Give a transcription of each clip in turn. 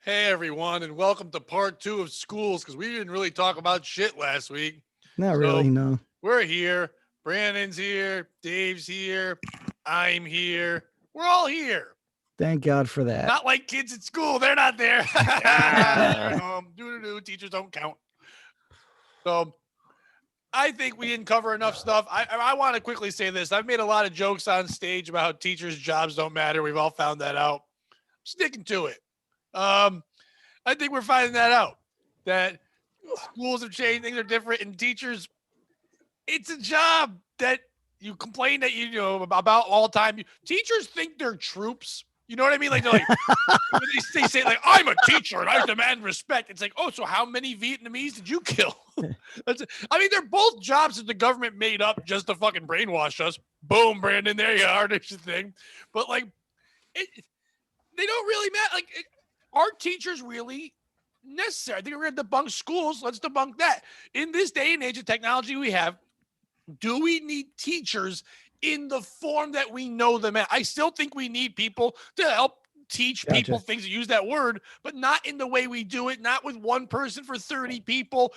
Hey everyone, and welcome to part 2 of schools because we didn't really talk about shit last week. Not So really, no. we're here. Brandon's here. Dave's here. I'm here. We're all here. Thank God for that. Not like kids at school. They're not there. Teachers don't count. So I think we didn't cover enough stuff. I want to quickly say this. I've made a lot of jokes on stage about how teachers' jobs don't matter. We've all found that out. I'm sticking to it. I think we're finding that out, that schools have changed, things are different, and teachers, it's a job that you complain that you know about all the time. Teachers think they're troops. You know what I mean? Like they're like they say like I'm a teacher and I demand respect. It's like, oh, so how many Vietnamese did you kill? I mean, they're both jobs that the government made up just to fucking brainwash us. Boom, Brandon, there you are. There's your thing. But like, they don't really matter. Like, are teachers really necessary? I think we're going to debunk schools. Let's debunk that. In this day and age of technology we have, do we need teachers in the form that we know them at? I still think we need people to help teach people things, to use that word, but not in the way we do it, not with one person for 30 people,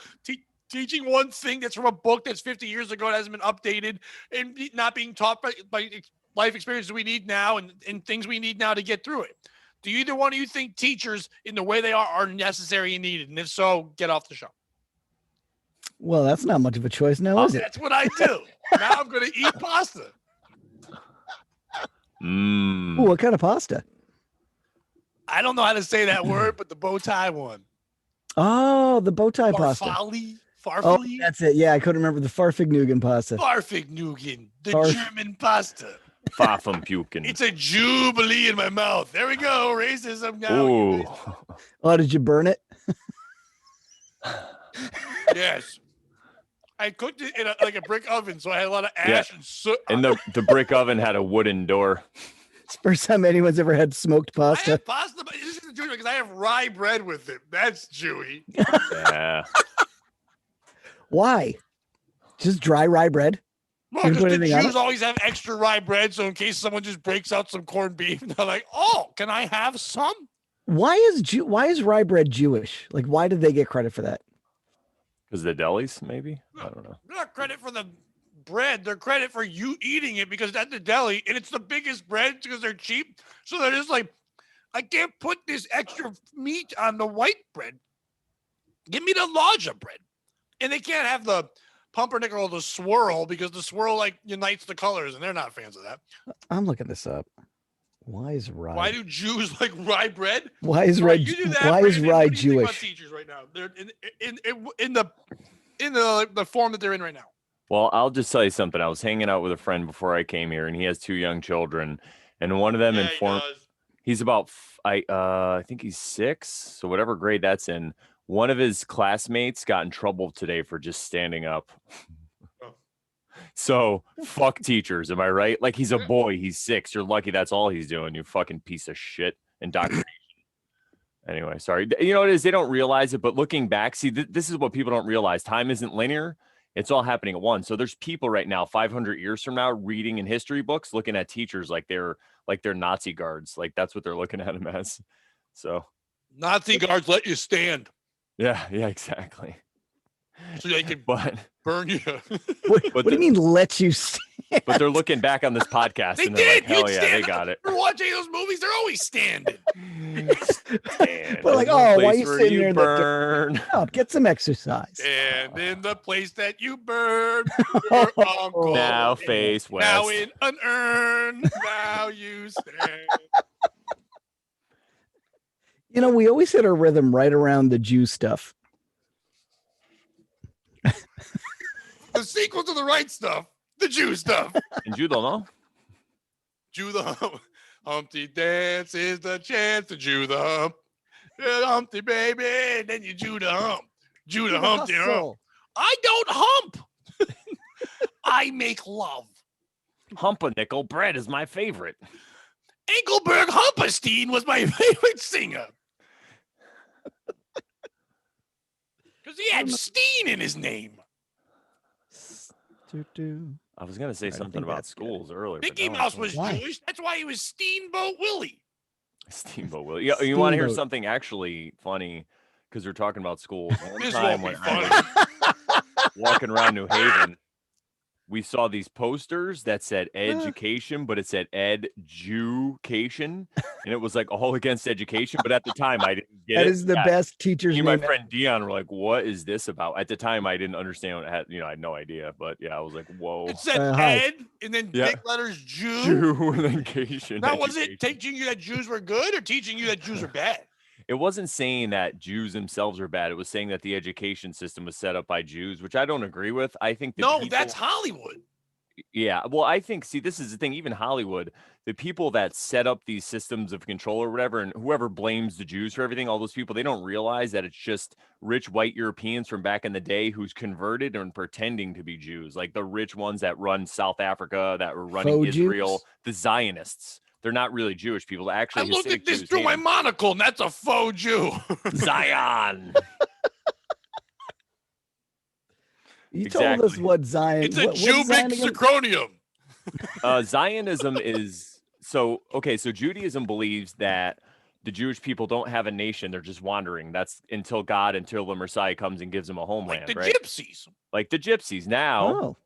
teaching one thing that's from a book that's 50 years ago that hasn't been updated and not being taught by life experiences we need now and things we need now to get through it. Do either one of you think teachers in the way they are necessary and needed? And if so, get off the show. Well, that's not much of a choice now, is it? That's what I do. Now I'm going to eat pasta. Ooh, what kind of pasta? I don't know how to say that word, but the bow tie one. Oh, the bow tie pasta. Farfalle? Oh, that's it. Yeah, I couldn't remember the Farfignugan pasta. Farfignugan, the German pasta. Far from puking. It's a jubilee in my mouth. There we go. Racism now. Ooh. Oh, did you burn it? Yes. I cooked it in like a brick oven, so I had a lot of ash and soot. And the brick oven had a wooden door. It's the first time anyone's ever had smoked pasta. I have pasta, but this isn't Jewish because I have rye bread with it. That's Jewy. Yeah. Why? Just dry rye bread? Well, because the Jews always have extra rye bread, so in case someone just breaks out some corned beef, they're like, "Oh, can I have some?" Why is rye bread Jewish? Like, why did they get credit for that? Because the delis, maybe? I don't know. They're not credit for the bread. They're credit for you eating it because that's the deli, and it's the biggest bread because they're cheap. So they're just like, I can't put this extra meat on the white bread. Give me the larger bread. And they can't have the pumpernickel or the swirl because the swirl like unites the colors, and they're not fans of that. I'm looking this up. Why is rye? Why do Jews like rye bread? Why is rye? Why is rye what do you think about Jewish? teachers right now, they're in the form that they're in right now. Well, I'll just tell you something. I was hanging out with a friend before I came here, and he has 2 young children, and one of them informed. He's about I think he's 6, so whatever grade that's in. One of his classmates got in trouble today for just standing up. So fuck teachers, am I right? Like, he's a boy, he's 6. You're lucky that's all he's doing, you fucking piece of shit. Indoctrination. Anyway, sorry. You know what it is? They don't realize it, but looking back, see, this is what people don't realize. Time isn't linear. It's all happening at once. So there's people right now, 500 years from now, reading in history books, looking at teachers like they're Nazi guards. Like, that's what they're looking at them as. So Nazi guards let you stand. Yeah, exactly. So they can burn you. What do you mean let you stand? But they're looking back on this podcast They and they're did. like, hell yeah, they got it. We're watching those movies. They're always standing. We're like, oh, why are you sitting there? Burn. Get some exercise. And in the place that you burn, your uncle. Now face west. Now in an urn. Now you stand. You know, we always hit our rhythm right around the Jew stuff. The sequel to the right stuff, the Jew stuff. And you don't know? Jew the hump. Humpty dance is the chance to Jew the hump. Humpty baby, and then you Jew the hump. Jew the Humpty hump. I don't hump. I make love. Humpa-nickel bread is my favorite. Engelbert Humpestein was my favorite singer. Because he had Steen in his name. I was going to say something about schools earlier. Mickey Mouse was Jewish. That's why he was Steamboat Willie. Steamboat Willie. Yeah, you want to hear Steamboat. something actually funny? Because we're talking about schools. One This time won't be when I funny. was walking around New Haven, we saw these posters that said education, but it said education, and it was like all against education. But at the time, I didn't get That it. is the Yeah, best me teacher's and my name. friend Dion were like, "What is this about?" At the time, I didn't understand what it had. I had no idea. But yeah, I was like, "Whoa." It said Hi. Ed and then Yeah. big letters Jew. Jew and then Cation. Now, was it education. teaching you that Jews were good or teaching you that Jews were bad? It wasn't saying that Jews themselves were bad. It was saying that the education system was set up by Jews, which I don't agree with. I think that No, that's Hollywood. yeah. Well, I think, see, this is the thing, even Hollywood, the people that set up these systems of control or whatever, and whoever blames the Jews for everything, all those people, they don't realize that it's just rich white Europeans from back in the day who's converted and pretending to be Jews, like the rich ones that run South Africa, that were running Faux Israel, Jews? the Zionists. They're not really Jewish people. I Actually, looked Hasidic at this Jews through hate my them. monocle, and that's a faux Jew. Zion. You told us Exactly. what Zion. It's a what Jew is Zion mixed again? acronium. Zionism is so okay. So Judaism believes that the Jewish people don't have a nation; they're just wandering. That's until the Messiah comes and gives them a homeland, Like the right? gypsies. Like the Gypsies. Now Oh,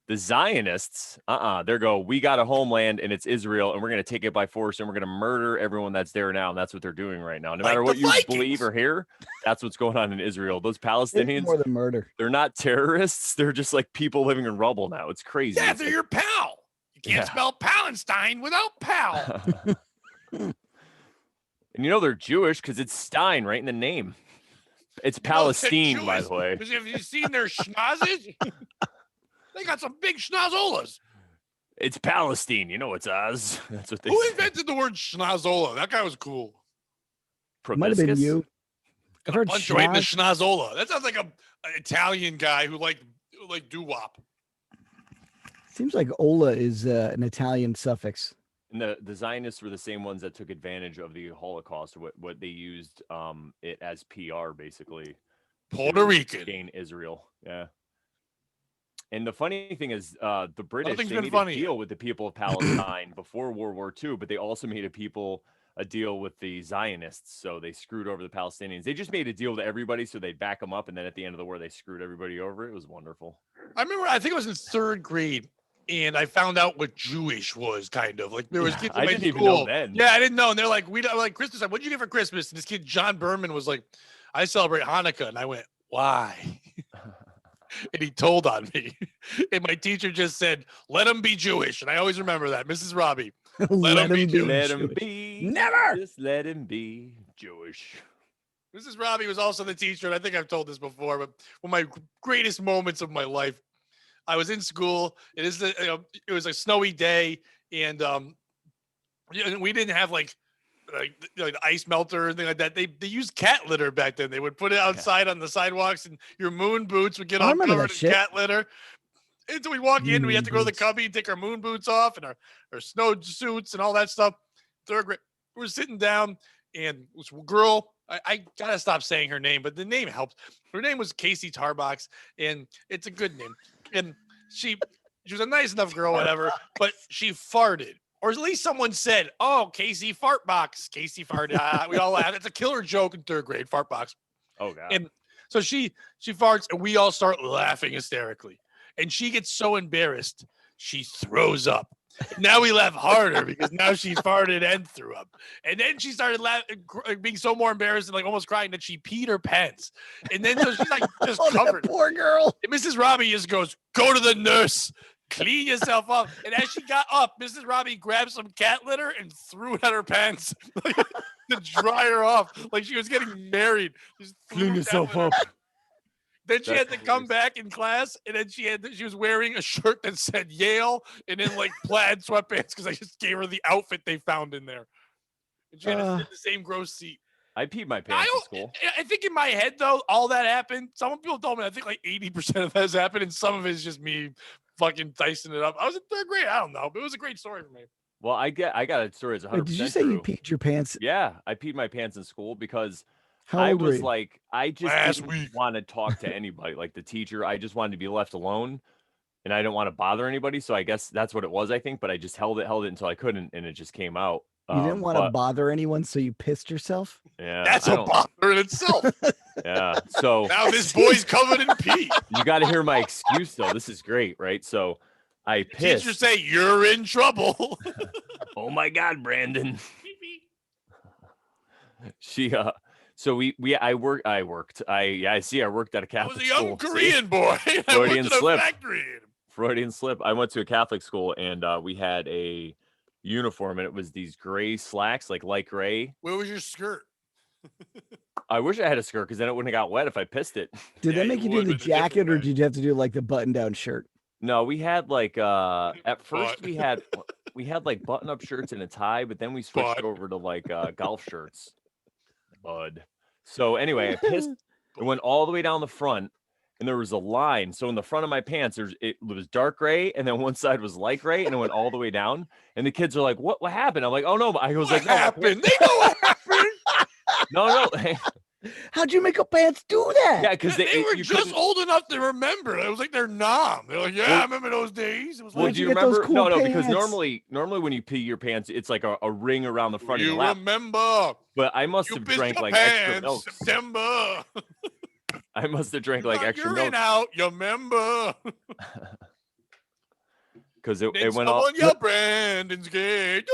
the Zionists, we got a homeland and it's Israel, and we're gonna take it by force, and we're gonna murder everyone that's there now, and that's what they're doing right now. No Like matter the what you Vikings. believe or hear, that's what's going on in Israel. Those it's Palestinians, more than murder. they're not terrorists; they're just like people living in rubble now. It's crazy. Yeah, It's they're like- your pal. You can't Yeah. spell Palestine without pal. And they're Jewish because it's Stein right in the name. It's You know they're Palestine, by the Jewish, way. Because have you seen their schnozzes? They got some big schnozzolas. It's Palestine. It's us. That's what they Who say. invented the word schnozzola? That guy was cool. Might have been Proboscis? you. I've heard Punch right in the schnoz. schnozzola. That sounds like an Italian guy who like doo-wop. Seems like Ola is an Italian suffix. And the Zionists were the same ones that took advantage of the Holocaust. What they used it as PR basically. Puerto to Rican. gain Israel. Yeah. And the funny thing is, the British, Nothing's they been made funny a deal with the people of Palestine before World War II, but they also made a deal with the Zionists. So they screwed over the Palestinians. They just made a deal with everybody so they'd back them up. And then at the end of the war, they screwed everybody over. It was wonderful. I remember, I think it was in third grade, and I found out what Jewish was, kind of. Like, there was Yeah, kids I in my didn't even school. know then. Yeah, I didn't know. And they're like, like, Christmas time, what'd you get for Christmas? And this kid, John Berman, was like, I celebrate Hanukkah. And I went, why? And he told on me. And my teacher just said, let him be Jewish. And I always remember that. Mrs. Robbie. Let him be Jewish. Let him Jewish. be. Never. Just let him be Jewish. Mrs. Robbie was also the teacher. And I think I've told this before, but one of my greatest moments of my life, I was in school. It was a snowy day. And we didn't have like the ice melter or anything like that. They used cat litter back then. They would put it outside on the sidewalks, and your moon boots would get I all remember covered that in shit. cat litter. And so we walk in, we have Moon to go to the boots. cubby and take our moon boots off and our snow suits and all that stuff. Third grade, we're sitting down, and this girl, I gotta stop saying her name, but the name helps. Her name was Casey Tarbox, and it's a good name. And she was a nice enough girl, whatever, but she farted. Or at least someone said, "Oh, Casey Fartbox." Casey farted. We all laughed. It's a killer joke in third grade, Fartbox. Oh, God. And so she farts, and we all start laughing hysterically. And she gets so embarrassed, she throws up. Now we laugh harder because now she farted and threw up. And then she started being so more embarrassed and like almost crying that she peed her pants. And then so she's like just Oh, that covered. poor girl. And Mrs. Robbie just goes, "Go to the nurse. Clean yourself up." And as she got up, Mrs. Robbie grabbed some cat litter and threw it at her pants to dry her off, like she was getting married. Just threw Clean cat yourself litter. up. Then she That's had to come hilarious. back in class, and then she was wearing a shirt that said Yale, and then like plaid sweatpants because I just gave her the outfit they found in there. And she had to sit in the same gross seat. I peed my I pants in don't. school. I think in my head though, all that happened. Some people told me I think like 80% of that has happened, and some of it is just me fucking dicing it up. I was in third grade. I don't know, but it was a great story for me. Well, I got a story that's 100% Wait, did you say you true. peed your pants? Yeah, I peed my pants in school because How I old were was you? like, I just Last didn't week. want to talk to anybody, like the teacher. I just wanted to be left alone, and I didn't want to bother anybody. So I guess that's what it was, I think. But I just held it until I couldn't, and it just came out. You didn't want to But, bother anyone, so you pissed yourself. yeah, That's I a don't- bother in itself. Yeah. So Now this boy's covered in pee. you got to hear my excuse though. This is great, right? So I Teachers pissed. say you're in trouble. Oh my God, Brandon. She so I worked at a I Catholic was a young school. See? Korean boy. I worked Freudian in a slip. factory. Freudian slip. I went to a Catholic school and we had a uniform and it was these gray slacks, like light gray. Where was your skirt? I wish I had a skirt because then it wouldn't have got wet if I pissed it. Did Yeah, they make you you do would, the but in a different jacket, or way. did you have to do like the button-down shirt? No, we had like at first But- we had like button-up shirts and a tie, but then we switched But- over to like golf shirts. Bud. So anyway, I pissed. It went all the way down the front, and there was a line. So in the front of my pants, it was dark gray, and then one side was light gray, and it went all the way down. And the kids are like, "What happened?" I'm like, "Oh no!" I was What like, "No, happened? They know what happened. no." How'd you make your pants do that? Yeah, because They were you just couldn't- old enough to remember. It was like they're numb. They're like, yeah, Well- I remember those days. It was Well, like, do you you get those remember? cool No, because pants? normally when you pee your pants, it's like a ring around the front of you your lap. remember. But I must You have pissed drank your like extra pants milk. September. I must have drank like Got extra urine milk out. You remember? because it Then went all. someone yelled, Brandon's gay.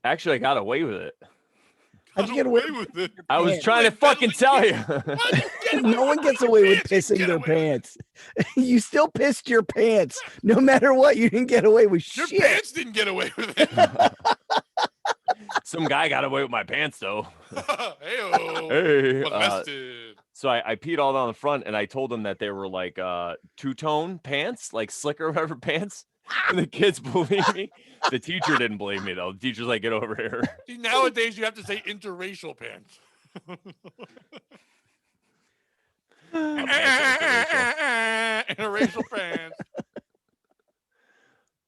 Actually, I got away with it. How'd you get away with it? I was Yeah. trying to Like, fucking tell you. How'd you get No away one with gets your away with pants? You pissing get their away with it. pants. You still pissed your pants. No matter what, you didn't get away with Your shit. pants didn't get away with it. Some guy got away with my pants though. Hey-o. Hey, Molested. so I peed all down the front, and I told them that they were like two-tone pants, like slicker or whatever pants. And the kids believe me. The teacher didn't believe me though. The teacher's like, "Get over here." See, nowadays you have to say interracial pants. Interracial pants.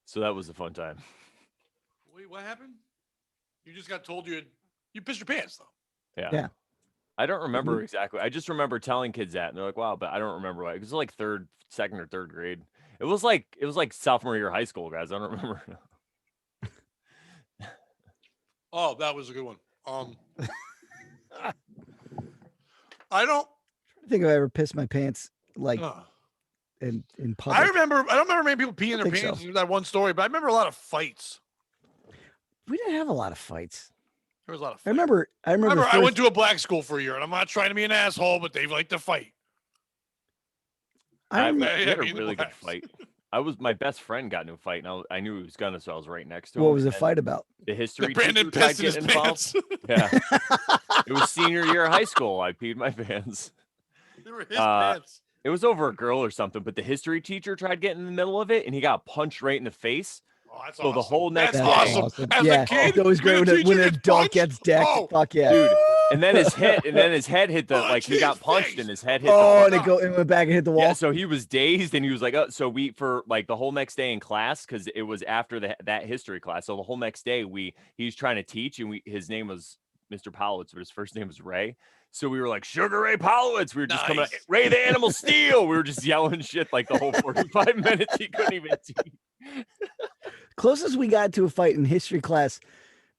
So that was a fun time. Wait, what happened? You just got told you pissed your pants though. Yeah. Yeah. I don't remember exactly. I just remember telling kids that, and they're like, "Wow," but I don't remember why. It was like second or third grade. It was like sophomore year of high school, guys. I don't remember. Oh, that was a good one. I don't. I think if I ever pissed my pants like uh, in I public. remember. I don't remember many people peeing their think so. pants. That one story, but I remember a lot of fights. We didn't have a lot of fights. There was a lot of. Fights. I remember. the I went first- to a black school for a year, and I'm not trying to be an asshole, but they like to fight. I I remember, we had a being the really good blacks. fight. My best friend got into a fight, and I knew he was gonna, so I was right next to him. what was the and fight about? The history Brandon teacher tried pissed in his getting involved. pants. Yeah, it was senior year of high school. I peed my pants. They were his Uh, pants. It was over a girl or something, but the history teacher tried getting in the middle of it, and he got punched right in the face. Oh, that's so the awesome. whole next That's day- awesome. As yeah, a kid, it's always great a when an teacher gets adult punched, gets decked. oh, Fuck yeah. Dude, and then his head hit the Punch he got his punched face. and his head hit Oh, the and it went back and hit the wall. yeah, so he was dazed and he was like, oh, so we for like the whole next day in class because it was after that history class. So the whole next day he's trying to teach and his name was Mr. Powlitz, but his first name was Ray. So we were like Sugar Ray Powlitz. We were just coming out, Nice. Ray the Animal Steel. We were just yelling shit like the whole 45 minutes. He couldn't even teach. Closest we got to a fight in history class,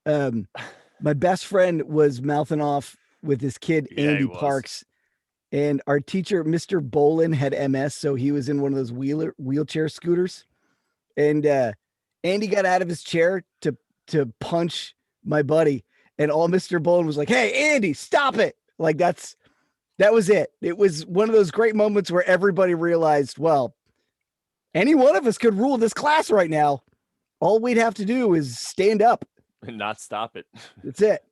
my best friend was mouthing off with this kid, Yeah, he Andy was. Parks. And our teacher, Mr. Bolin, had MS, so he was in one of those wheelchair scooters. And Andy got out of his chair to punch my buddy. And all Mr. Bolin was like, "Hey, Andy, stop it." Like that was it. It was one of those great moments where everybody realized, well, any one of us could rule this class right now. All we'd have to do is stand up. And not stop it. That's it.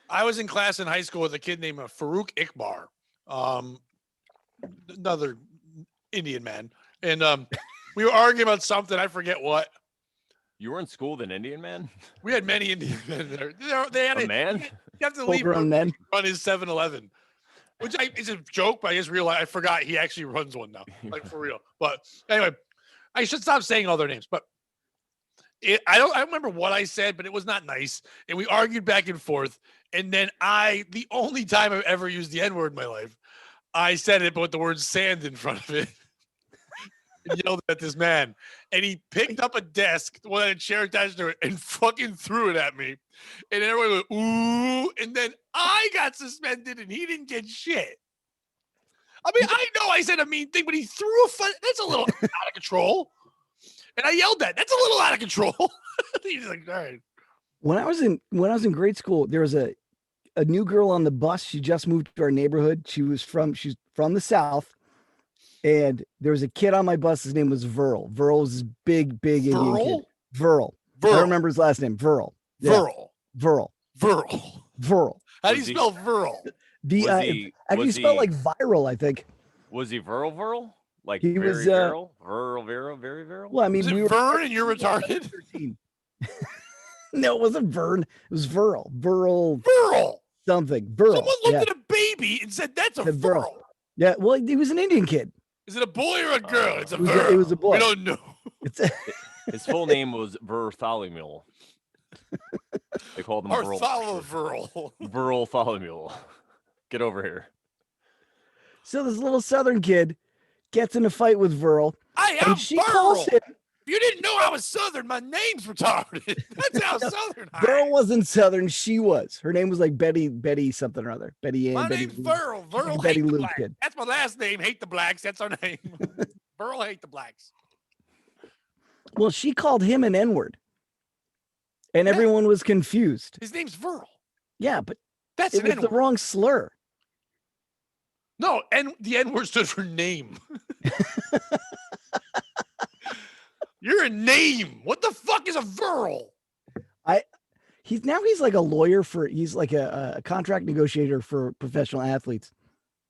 I was in class in high school with a kid named Farouk Iqbar, another Indian man, and we were arguing about something. I forget what. You were in school with an Indian man? We had many Indian men there. They had A man? You have to leave Full-grown men. run his 7-Eleven, which is a joke, but I just realized I forgot he actually runs one now, like for real. But anyway, I should stop saying all their names. But I don't remember what I said, but it was not nice, and we argued back and forth. And then the only time I've ever used the N-word in my life, I said it, but with the word sand in front of it. and yelled at this man. And he picked up a desk, one had a chair attached to it, and fucking threw it at me. And everyone went, ooh. And then I got suspended and he didn't get shit. I mean, I know I said a mean thing, but he threw a that's a little out of control. And I yelled at, that's a little out of control. He's like, all right. When I was in grade school, there was a new girl on the bus. She just moved to our neighborhood. She's from the South. And there was a kid on my bus. His name was Verl. Verl was this big Indian kid. Verl. I don't remember his last name. Verl. Yeah. Verl. How do you spell Verl? Actually spelled like viral, I think. Was he viral? Like he very was viral? Very viral? Well, I mean, was it Vern and you're retarded? No, it wasn't Vern. It was Verl. Verl. Something. Verl. Someone looked at a baby and said, that's a Verl. Yeah, well, he was an Indian kid. Is it a boy or a girl? It's a Verl. It was a boy. We don't know. His full name was Bartholomew. They called him Bartholomew. Bartholomew. Get over here. So this little Southern kid gets in a fight with Verl. And she calls him. If you didn't know I was Southern, my name's retarded. That's how Southern I am. Verl wasn't Southern. She was. Her name was like Betty something or other. Betty Ann. My Betty name's Verl. Verl Betty hate the Lou blacks. kid. That's my last name. Hate the blacks. That's our name. Verl hate the blacks. Well, she called him an N-word. And everyone was confused. His name's Verl. Yeah, but that's it was the wrong slur. No, and the N-word stood for name. You're a name. What the fuck is a Verl? He's like a lawyer he's like a contract negotiator for professional athletes.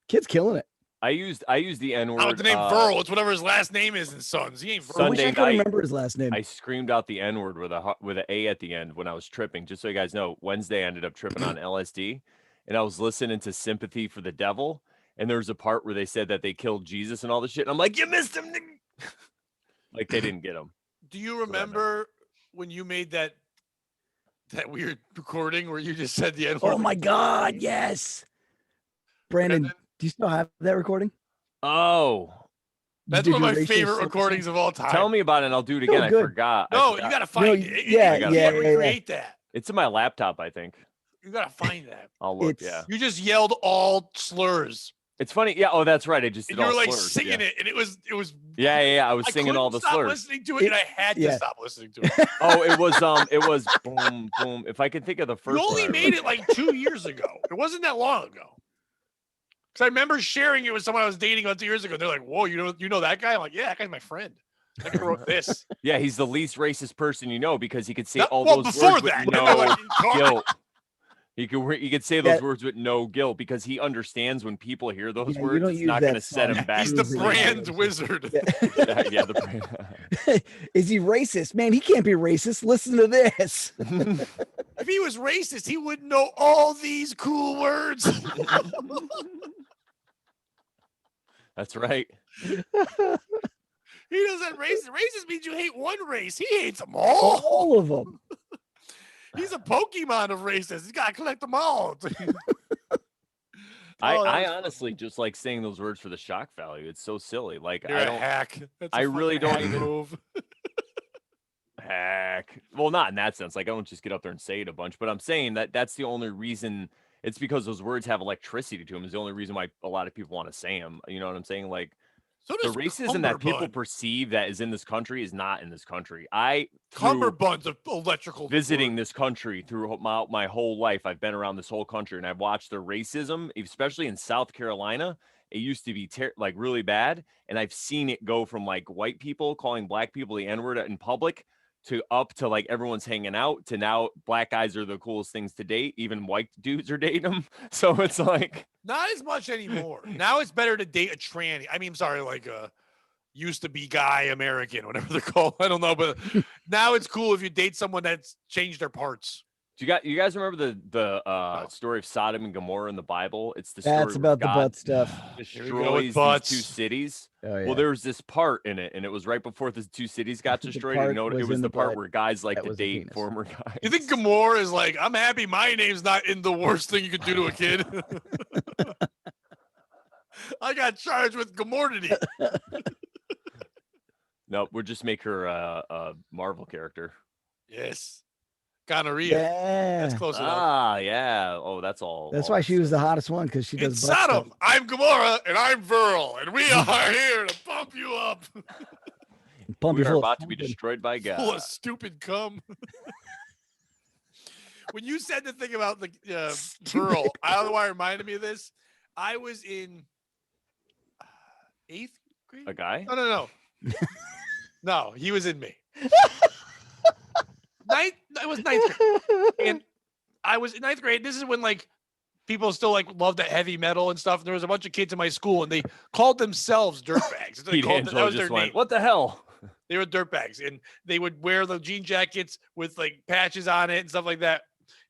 Kid's killing it. I used the N-word. Oh, the name Verl. It's whatever his last name is in Sons. He ain't Verl. I wish I could remember his last name. I screamed out the N-word with an A at the end when I was tripping. Just so you guys know, Wednesday I ended up tripping on LSD, and I was listening to "Sympathy for the Devil," and there was a part where they said that they killed Jesus and all this shit. And I'm like, you missed him. Like they didn't get him. Do you remember when you made that weird recording where you just said the N-word? Oh my God, yes. Brandon, do you still have that recording? Oh. That's one of my favorite recordings of all time. Tell me about it and I'll do it again. I forgot. No, you got to find it. You can't recreate that. It's in my laptop, I think. You got to find that. I'll look, yeah. You just yelled all slurs. It's funny. Yeah. Oh, that's right. I just did all slurs. You were like singing it, and it was. Yeah. I was singing all the slurs. I couldn't stop listening to it, and I had to stop listening to it. Oh, it was boom, boom. If I can think of the first. You only made it like 2 years ago. It wasn't that long ago. Because I remember sharing it with someone I was dating about 2 years ago. They're like, "Whoa, you know that guy?" I'm like, "Yeah, that guy's my friend. That guy wrote this." Yeah, he's the least racist person you know because he could say all those before words that, with no guilt. He could say those words with no guilt because he understands when people hear those words, it's not going to set him back. He's the brand wizard. Yeah, the brand. Is he racist? Man, he can't be racist. Listen to this. If he was racist, he wouldn't know all these cool words. That's right. He doesn't racist. Racist means you hate one race. He hates them all. All of them. He's a Pokemon of racists. He's got to collect them all. I honestly just like saying those words for the shock value. It's so silly. Like You're a hack. I really don't even move. Hack. Well, not in that sense. Like I don't just get up there and say it a bunch, but I'm saying that that's the only reason. It's because those words have electricity to them. Is the only reason why a lot of people want to say them. You know what I'm saying? Like the racism that people perceive that is in this country is not in this country. Cummerbund's of electrical. Visiting this country through my whole life, I've been around this whole country, and I've watched the racism, especially in South Carolina. It used to be like really bad, and I've seen it go from like white people calling black people the N-word in public to up to like everyone's hanging out to now black guys are the coolest things to date. Even white dudes are dating them. So it's like not as much anymore. Now it's better to date a tranny. I mean, sorry, like a used to be guy American, whatever they're called. I don't know, but now it's cool if you date someone that's changed their parts. Do you guys remember the story of Sodom and Gomorrah in the Bible? It's the story that's about the butt stuff. Destroys these two cities. Oh, yeah. Well, there was this part in it, and it was right before the two cities got destroyed. And it was the part where guys like to date former guys. You think Gomorrah is like, I'm happy my name's not in the worst thing you could do to a kid? I got charged with Gomorrah. Nope, we'll just make her a Marvel character. Yes. Gonorrhea. That's Yeah. close enough. Ah, yeah. Oh, that's all. That's all why she was the stuff. hottest one, because she does It's butt stuff. Sodom. I'm Gamora, and I'm Virl, and we are here to pump you up. Pump We you are full of about to be something. destroyed by Full God. of stupid cum. When you said the thing about the Virl, I don't know why it reminded me of this. I was in 8th grade. A guy? No. No, he was in me. It was 9th grade. And I was in 9th grade. This is when like people still like loved the heavy metal and stuff. And there was a bunch of kids in my school and they called themselves dirtbags. Pete Angelo That was just their went, name. what the hell? They were dirtbags and they would wear the jean jackets with like patches on it and stuff like that.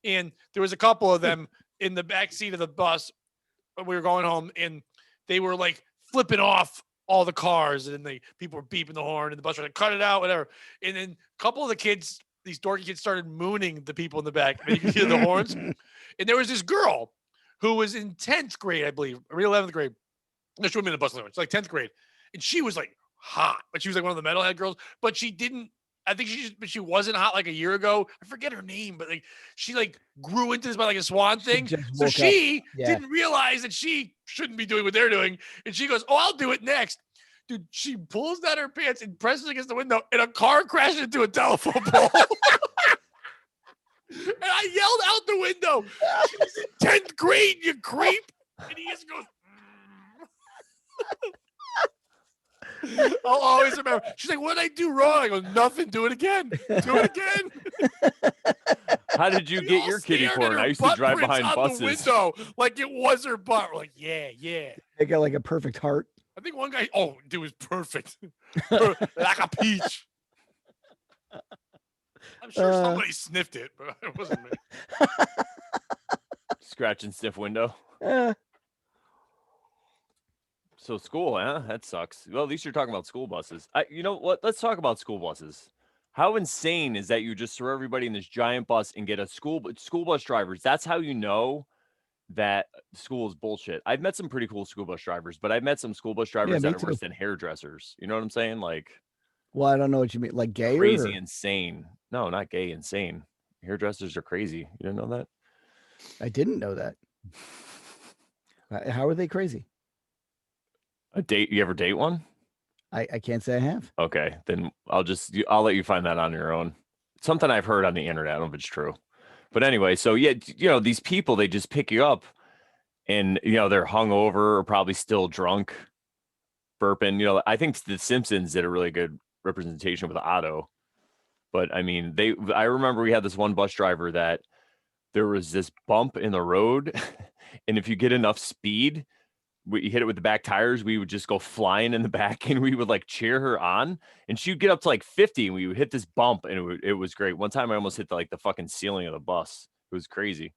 And there was a couple of them in the back seat of the bus when we were going home and they were like flipping off all the cars and then people were beeping the horn and the bus were like, cut it out, whatever. And then a couple of the kids, these dorky kids started mooning the people in the back. And you could hear the horns. And there was this girl who was in 10th grade, I believe, or 11th grade. No, she wasn't in the bus anymore. It's like 10th grade. And she was like hot, but she was like one of the metalhead girls. But she didn't, I think she wasn't hot like a year ago. I forget her name, but like she like grew into this by like a swan thing. So she didn't realize that she shouldn't be doing what they're doing. And she goes, oh, I'll do it next. Dude, she pulls down her pants and presses against the window and a car crashed into a telephone pole. And I yelled out the window, she's in 10th grade, you creep. And he just goes, I'll always remember. She's like, what did I do wrong? I go, nothing. Do it again. Do it again. How did you get your kiddie porn? I used to drive behind buses. The window, like it was her butt. We're like, yeah. They got like a perfect heart. I think one guy, dude, was perfect. Like a peach. I'm sure somebody sniffed it, but it wasn't me. Scratch and sniff window. So school, huh? That sucks. Well, at least you're talking about school buses. You know what? Let's talk about school buses. How insane is that you just throw everybody in this giant bus and get a school bus drivers? That's how you know that school is bullshit. I've met some pretty cool school bus drivers, but I've met some school bus drivers that are worse than hairdressers. You know what I'm saying? Like, well, I don't know what you mean. Like gay, crazy, insane. No, not gay, insane. Hairdressers are crazy. You didn't know that? I didn't know that. How are they crazy? A date? You ever date one? I can't say I have. Okay, then I'll let you find that on your own. Something I've heard on the internet. I don't know if it's true. But anyway, so yeah, you know, these people, they just pick you up and, you know, they're hungover or probably still drunk, burping. You know, I think The Simpsons did a really good representation with Otto. But I mean, I remember we had this one bus driver that there was this bump in the road. And if you get enough speed, we hit it with the back tires, we would just go flying in the back and we would like cheer her on and she'd get up to like 50 and we would hit this bump and it was great. One time I almost hit the fucking ceiling of the bus. It was crazy.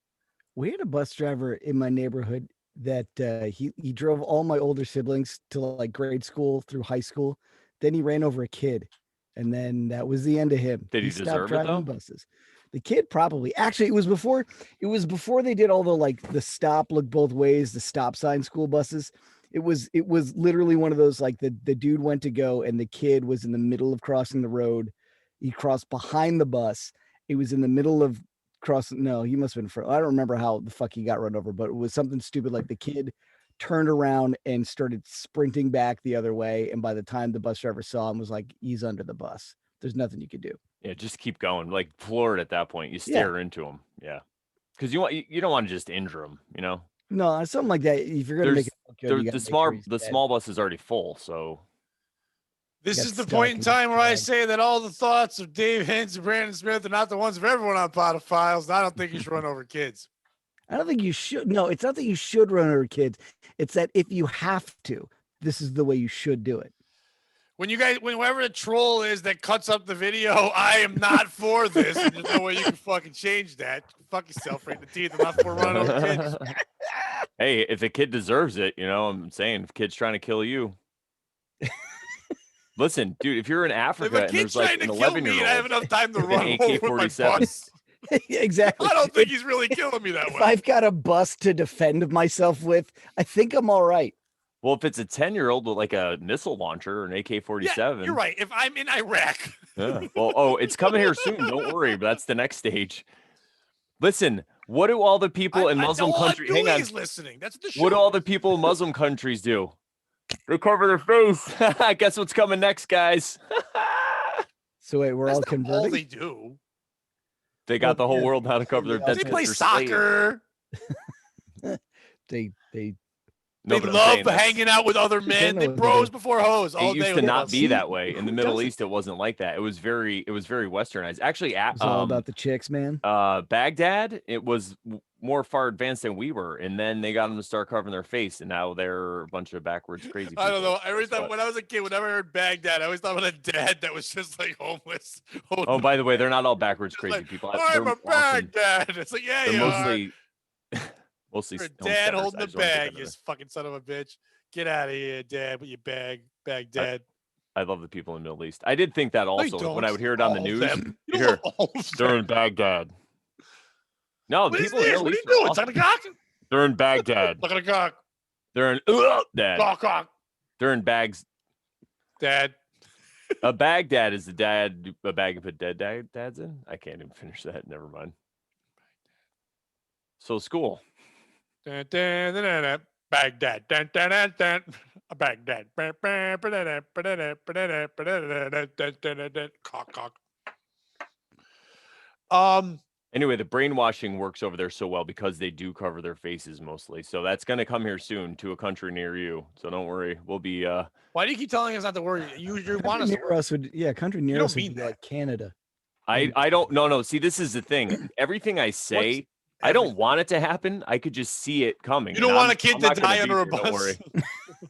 We had a bus driver in my neighborhood that he drove all my older siblings to like grade school through high school. Then he ran over a kid and then that was the end of him. Did he stopped deserve driving it though? buses. The kid probably, actually it was before they did all the stop, look both ways, the stop sign school buses. It was literally one of those, like the dude went to go and the kid was in the middle of crossing the road. He crossed behind the bus. It was in the middle of crossing. No, he must've been I don't remember how the fuck he got run over, but it was something stupid. Like the kid turned around and started sprinting back the other way. And by the time the bus driver saw him, was like, he's under the bus. There's nothing you could do. Yeah, just keep going. Like floor it at that point. You stare into them. Yeah. Because you don't want to just injure them, you know? No, something like that. If you're gonna make it look good, the small bus is already full, so this is the point in time where I say that all the thoughts of Dave Hintz and Brandon Smith are not the ones of everyone on Podophiles. I don't think you should run over kids. I don't think you should. No, it's not that you should run over kids. It's that if you have to, this is the way you should do it. Whoever the troll is that cuts up the video, I am not for this. And there's no way you can fucking change that. Fuck yourself right in the teeth. I'm not for running over kids. Hey, if a kid deserves it, you know, I'm saying if a kid's trying to kill you. Listen, dude, if you're in Africa and there's like an 11-year-old, I have enough time to run AK-47. over my bus. Exactly. I don't think he's really killing me that way. If I've got a bus to defend myself with, I think I'm all right. Well, if it's a 10-year-old with like a missile launcher or an AK-47. Yeah, you're right. If I'm in Iraq. Yeah. Well, it's coming here soon. Don't worry. But that's the next stage. Listen, what do all the people in Muslim countries? Hang on. Listening. That's the show. What do all the people in Muslim countries do? They cover their face. Guess what's coming next, guys? So wait, we're That's all not converting. all they do. They got the whole world how to cover their dead. They play soccer. They No, They but I'm love saying that's- hanging out with other men. They know what bros they do. before hoes all It day. used to with not us. be that way in the Middle doesn't? East. It wasn't like that. It was very westernized. Actually, It's all about the chicks, man. Baghdad, it was more far advanced than we were, and then they got them to start covering their face, and now they're a bunch of backwards crazy people. I don't know. I always thought But- when I was a kid, whenever I heard Baghdad, I always thought about a dad that was just like homeless. Oh, by the way, they're not all backwards crazy like, people. I'm They're a Baghdad. It's like, yeah, They're you mostly mostly are. You're a homesteaders. dad I holding the just wanna get bag, that you in fucking son of a bitch. Get out of here, dad, with your Baghdad. there. I love the people in the Middle East. I did think that No, you also when I don't. would hear it on the All of news. them. You Here, don't love all of they're them. in Baghdad. No, the What is people in the this? Middle What are you East are doing? awesome. Sucking a cock? They're in Baghdad. Look at a cock. They're in Dad. Cock. They're in bags. Dad. A Baghdad is the dad. A bag you put dads in. I can't even finish that. Never mind. So school. Dun, dun, dun, dun, dun. Baghdad. Dun, dun, dun, dun. A Baghdad. Cock. Anyway, the brainwashing works over there so well because they do cover their faces mostly. So that's going to come here soon to a country near you. So don't worry. We'll be Why do you keep telling us not to worry? You want us to Near worry. us would, yeah, country near don't us would mean be that. like Canada. I don't no. See, this is the thing. Everything I say, I don't want it to happen. I could just see it coming. You don't and want I'm- a kid I'm to not gonna die be under a here, don't bus? worry.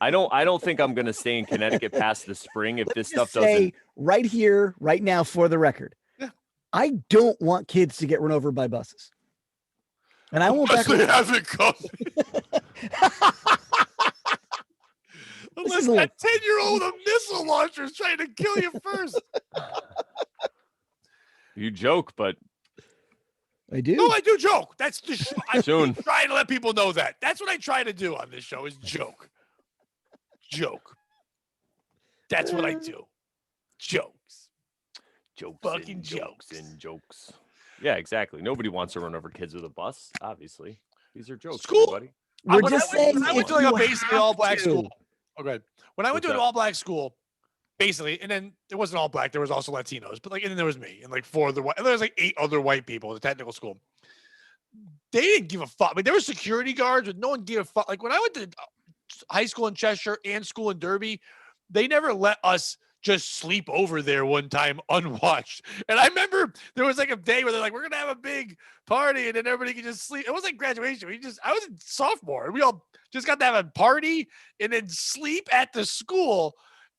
I don't think I'm going to stay in Connecticut past the spring if this stuff Just say doesn't. right here, right now, for the record, Yeah. I don't want kids to get run over by buses, and I won't back Unless they away. haven't come. Unless is a that 10-year-old with a missile launcher is trying to kill you first. You joke, but I do. No, I do joke. That's the show. I'm Soon. trying to let people know that. That's what I try to do on this show is joke. Joke. That's what I do. Jokes. jokes Fucking and jokes jokes. and jokes. Yeah, exactly. Nobody wants to run over kids with a bus. Obviously, these are jokes. School- Everybody. We're When just I went- saying. when I went if to like a you basically have all black to. school. Okay. When I went What's to an that? all black school, basically, and then it wasn't all black, there was also Latinos, but like, and then there was me and like 4 other white, and there was like 8 other white people at the technical school. They didn't give a fuck. I mean, there were security guards, but no one gave a fuck. Like when I went to high school in Cheshire and school in Derby, they never let us just sleep over there one time unwatched. And I remember there was like a day where they're like, we're gonna have a big party, and then everybody could just sleep. It was like graduation. I was a sophomore, and we all just got to have a party and then sleep at the school.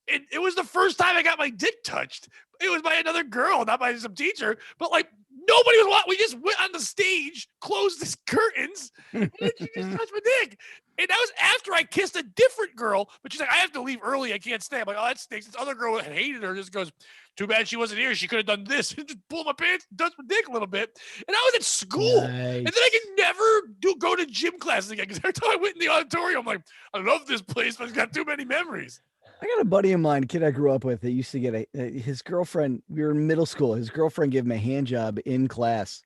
It was the first time I got my dick touched. It was by another girl, not by some teacher. But like nobody was watching. We just went on the stage, closed the curtains, and then she just touched my dick. And that was after I kissed a different girl. But she's like, I have to leave early. I can't stay. I'm like, oh, that stinks. This other girl hated her. Just goes, too bad she wasn't here. She could have done this. And just pulled my pants, touched my dick a little bit. And I was at school. And then I could never go to gym classes again because every time I went in the auditorium, I'm like, I love this place, but it's got too many memories. I got a buddy of mine, a kid I grew up with, that used to get his girlfriend. We were in middle school. His girlfriend gave him a hand job in class.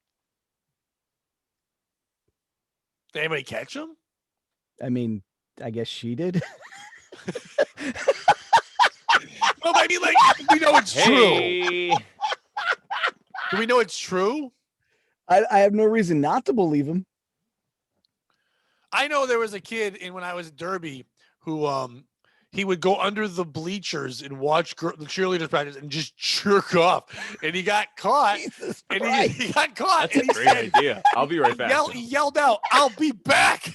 Did anybody catch him? I mean, I guess she did. No, but I mean, like, we know it's true. Hey, Do we know it's true? I have no reason not to believe him. I know there was a kid when I was at Derby who he would go under the bleachers and watch the cheerleaders practice and just jerk off. And he got caught. Jesus And Christ. he got caught. that's and a he great said, idea. I'll be right back. he yelled out, I'll be back.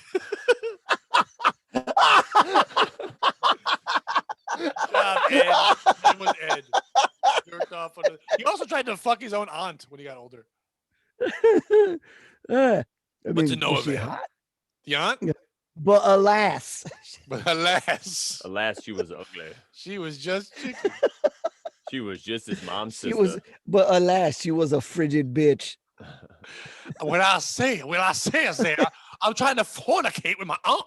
Good job, Ed. That was Ed. Jerked off he also tried to fuck his own aunt when he got older. I What's a no was she avail? hot? The aunt? But alas, But alas, Alas, she was ugly. she was just chicken. She was just his mom's she sister. was. But alas, she was a frigid bitch. When I say, I'm trying to fornicate with my aunt.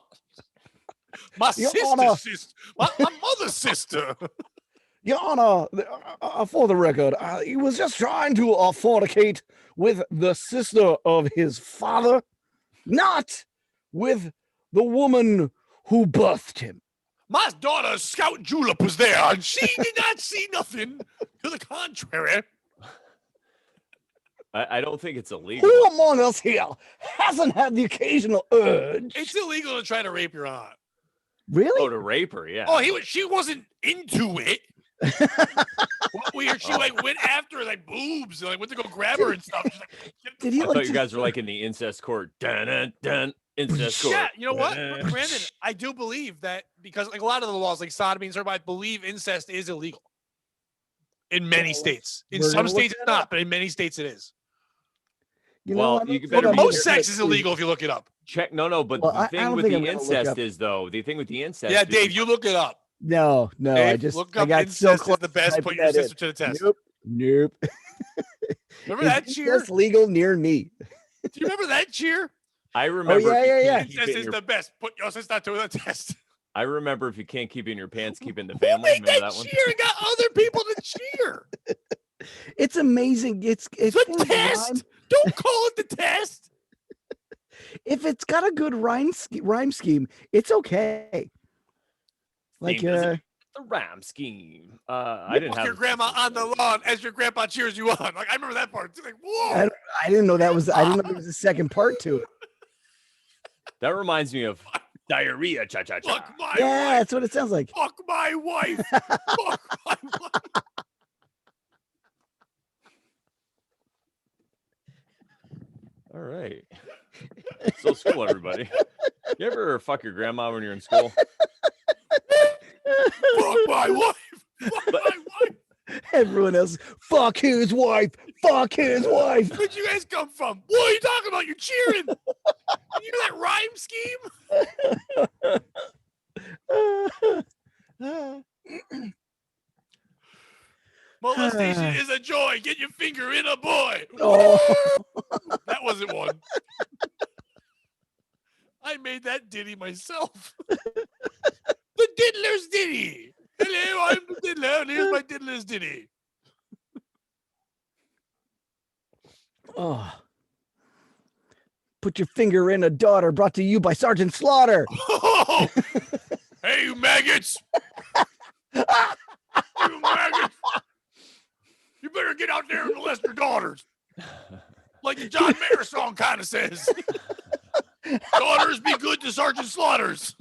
My Your sister's Honor. sister. My mother's sister. Your Honor, for the record, he was just trying to fornicate with the sister of his father, not with the woman who birthed him. My daughter, Scout Julep, was there, and she did not see nothing to the contrary. I don't think it's illegal. Who among us here hasn't had the occasional urge? It's illegal to try to rape your aunt. Really? Oh, to rape her, yeah. Oh, she wasn't into it. What weird? She like went after her, like boobs, and like went to go grab her and stuff. She's like, Did he I like thought you guys were like in the incest court. Dun, dun, dun, incest court. yeah, you know what, Dun. Brandon? I do believe that because like a lot of the laws, like sodomy and stuff, I believe incest is illegal in many states. In we're some gonna look states, it's that not, up. but in many states, it is. You Well, know, I don't you think better I'm be gonna Most look sex at is it. illegal if you look it up. Check. No, but Well, the I thing don't with think the I'm gonna look incest up- is though, the thing with the incest. Yeah, is- Dave, you look it up. No, I Dave, just look I up got so incest close is the best. to Put typing your that in. sister to the test. Nope. Remember that cheer? That's legal near me. Do you remember that cheer? I remember. yeah, if you yeah, can't keep Incest it in is your- the best. Put your sister to the test. I remember if you can't keep it in your pants, keep it in the Who family. made Remember that that one? cheer and got other people to cheer? It's amazing. It's The full of test. rhyme. Don't call it the test. If it's got a good rhyme scheme, it's okay. Like Scheme doesn't- The rhyme scheme. I didn't Fuck have your grandma on the lawn as your grandpa cheers you on. Like I remember that part. It's like whoa. I didn't know that was. I didn't know there was a second part to it. That reminds me of diarrhea. Cha cha cha. Fuck my Yeah, wife. that's what it sounds like. Fuck my wife. Fuck my wife. All right. So school, everybody. You ever fuck your grandma when you're in school? Fuck my wife. Fuck my wife. Everyone else, fuck his wife. Fuck his wife. Where'd you guys come from? What are you talking about? You're cheering. You hear that rhyme scheme? Molestation is a joy. Get your finger in a boy. Oh. That wasn't one. I made that ditty myself. The Diddler's Ditty. Hello, I'm the Diddler, and here's my Diddler's Ditty. Oh. Put your finger in a daughter, brought to you by Sergeant Slaughter. Oh, hey, you maggots. You maggots. You better get out there and molest your daughters. Like the John Mayer song kind of says. Daughters be good to Sergeant Slaughters.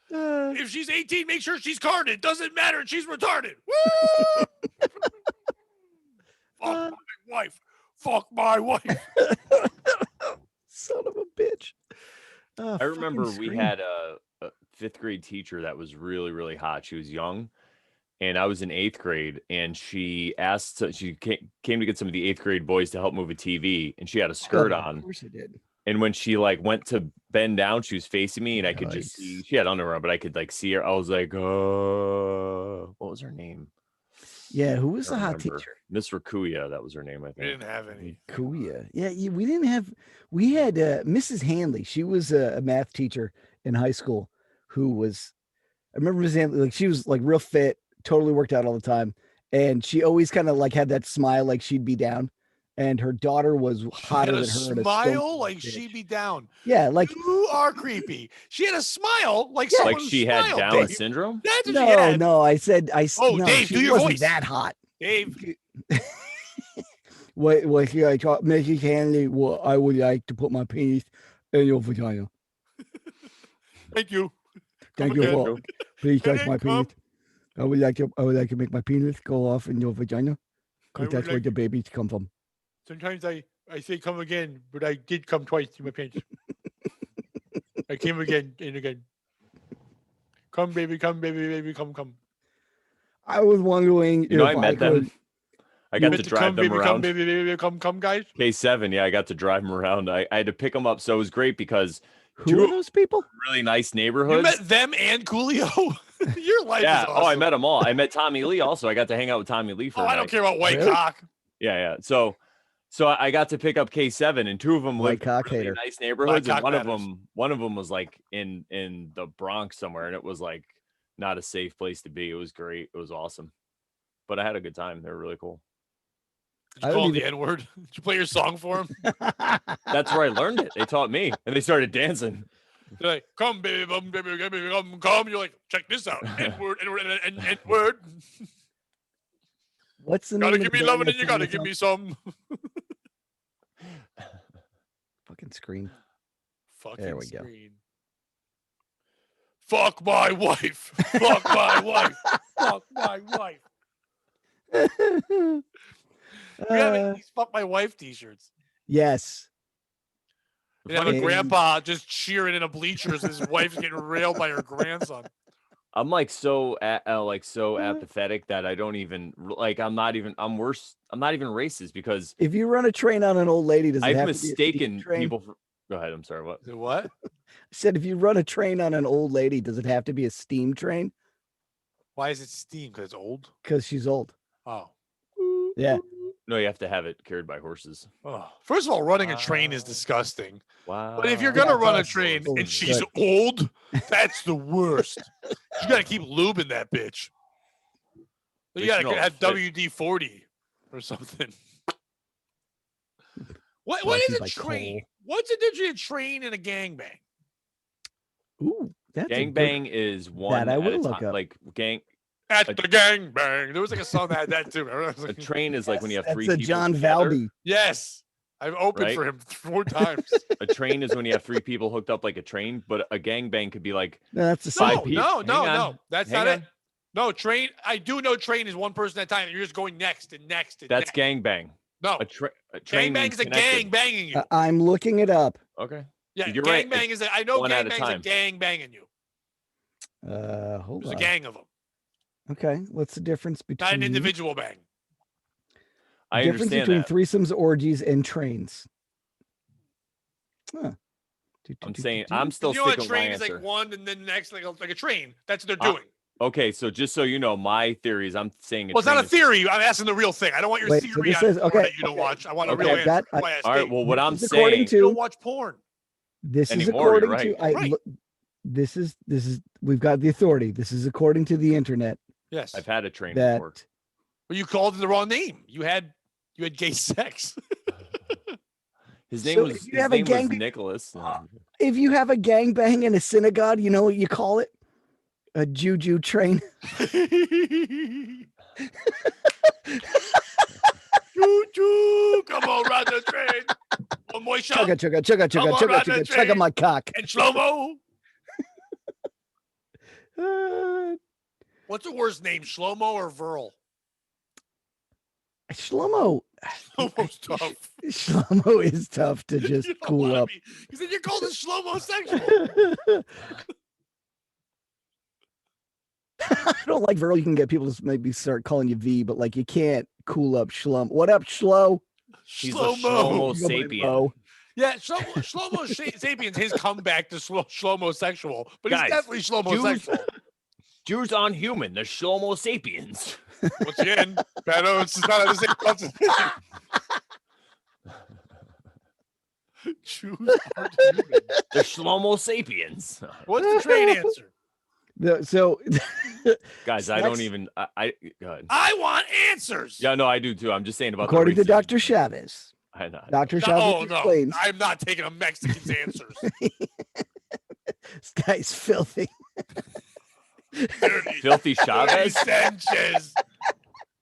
If she's 18, make sure she's carded. Doesn't matter. She's retarded. Woo! Fuck my wife. Fuck my wife. Son of a bitch. I remember we had a fifth grade teacher that was really, really hot. She was young, and I was in eighth grade, and she asked, she came to get some of the eighth grade boys to help move a TV, and she had a skirt on. Of course it did. And when she like went to bend down, she was facing me, and I could just see she had underwear, but I could like see her. I was like, oh, what was her name? Yeah, who was I the don't hot remember. teacher? Miss Rakuya, that was her name, I We think. didn't have any. Kuya. Yeah, we didn't have. We had Mrs. Hanley. She was a math teacher in high school who was. I remember Mrs. Hanley, like she was like real fit, totally worked out all the time, and she always kind of like had that smile, like she'd be down. And her daughter was hotter Had a than her. and a smile stone like bitch. she'd be down. Yeah, like You are creepy. She had a smile like Yeah. Like someone she had smiled, Down Dave. syndrome. That's what she no, had. no. I said Oh, no, Dave, she do your wasn't voice. that hot. Dave, What here I taught Mrs. Hanley? Well, I would like to put my penis in your vagina. thank you. Thank Come you again. for please touch Come my again, penis. I would like to make my penis go off in your vagina. I Because would that's where like the to- babies come from. Sometimes I say come again, but I did come twice to my pants. I came again and again. Come, baby, come, baby, come, come. I was wondering You know, if I met them. could. I got Meant to drive come, them baby, around. come, baby, come, guys. K7, yeah, I got to drive them around. I had to pick them up, so it was great because Who Two- are those people? really nice You neighborhoods. met them and Coolio. Your life Yeah. is awesome. Oh, I met them all. I met Tommy Lee also. I got to hang out with Tommy Lee for Oh, a I don't night. care about white Really? cock. Yeah. So So I got to pick up K7, and 2 of them White lived in cock really hater. nice neighborhoods, and cock matters. one of them was like in the Bronx somewhere, and it was like not a safe place to be. It was great. It was awesome, but I had a good time. They were really cool. Did you call him the N-word? Did you play your song for him? That's where I learned it. They taught me, and they started dancing. They're like, come, baby, come. You're like, check this out. N-word, N-word, N-word. What's the name? Gotta give me loving and you gotta give me some. Fucking screen. Fucking There we go. screen. Fuck my wife. Fuck my wife. Fuck my wife. We have these fuck my wife t-shirts. Yes. You have a grandpa just cheering in a bleachers. His wife's getting railed by her grandson. I'm like so apathetic that I don't even like. I'm not even racist because if you run a train on an old lady, does it I've have mistaken to be a people for. Go ahead. I'm sorry. What? What? I said if you run a train on an old lady, does it have to be a steam train? Why is it steam? Because it's old? Because she's old. Oh. Yeah. No, you have to have it carried by horses. Oh. First of all, running a train is disgusting. Wow. But if you're gonna run a train Holy and she's shit. old, that's the worst. You gotta keep lubing that bitch. You Bitch, gotta no, have fit. WD-40 or something. What Brought is to you a by train? Cole. What's the difference between a train and a gangbang? Ooh, that's Gangbang is one I at will a look time. up. Like gang. At the gangbang. There was like a song that had that too. A train is like when you have 3 That's a people John together. Valby. Yes. I've opened Right? for him 4 times. A train is when you have 3 people hooked up like a train, but a gangbang could be like No, that's the 5 same. people. No. That's Hang not on. it. No, train. I do know train is one person at a time. You're just going next and next and That's next. gangbang. No. A train Gangbang means is a connected. gang banging you. I'm looking it up. Okay. Yeah, You're right. gangbang is I know one at a gangbang is a time. gang banging you. Hold There's on. a gang of them, Okay, what's the difference between not an individual bang. I difference understand between that. threesomes, orgies, and trains? Huh. I'm saying I'm still You know, a sticking with my train is answer. like one, and then the next like a train. That's what they're doing. Okay, so just so you know, my theory is I'm saying Well, it's not a theory. I'm asking the real thing. I don't want your Wait, theory so this on says- porn okay, that you don't okay, watch. I want a okay, real I've answer. got- That's why I asked All right, Dave. well, what I'm This is according saying, You to don't watch porn. this is Anymore, you're according to right. this is we've got the authority. This is according to the internet Yes. I've had a train that before. Well, you called it the wrong name. You had gay sex. His name So was if you have a Nicholas. if you have a gangbang in a synagogue, you know what you call it? A juju train. Choo-choo. Come on, ride the train. One more shot. Chugga chugga chugga Come chugga on, chugga ride the chugga chugga train. my cock. And slow-mo. Uh, What's the worst name, Shlomo or Verl? Shlomo. Shlomo's tough. Shlomo is tough to just You don't cool wanna up. You said you're called a Shlomo sexual. I don't like Virl. You can get people to maybe start calling you V, but like you can't cool up Shlum. What up, Shlo? He's a Shlomo. Shlomo sapien. Mo. Yeah, Shlomo Sapiens, his comeback to Shlomo sexual, but he's Guys, definitely Shlomo Jews- sexual. Jews aren't human. They're Shlomo sapiens. Once again, Beto, it's not the same concept. Jews aren't human. They're Shlomo sapiens. What's the train answer? So, Guys, I don't even. I go ahead. I want answers. Yeah, no, I do too. I'm just saying about according the to racism. Dr. Chavez, I know. Dr. No, Chavez oh no, explains I'm not taking a Mexican's answers. this guy's filthy. Dirty, Filthy 30 Chavez. Sanchez.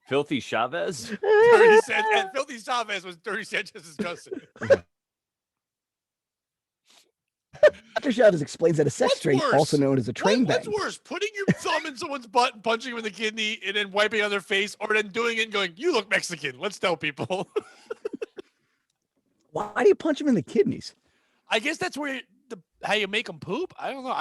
Filthy Chavez. 30 Sanchez. And Filthy Chavez was 30 Sanchez's cousin. Dr. Chavez explains that a sex What's train, worse? also known as a train What's bang. worse, putting your thumb in someone's butt and punching them in the kidney and then wiping on their face, or then doing it and going, "You look Mexican." Let's tell people. Why do you punch him in the kidneys? I guess that's where how you make them poop. I don't know.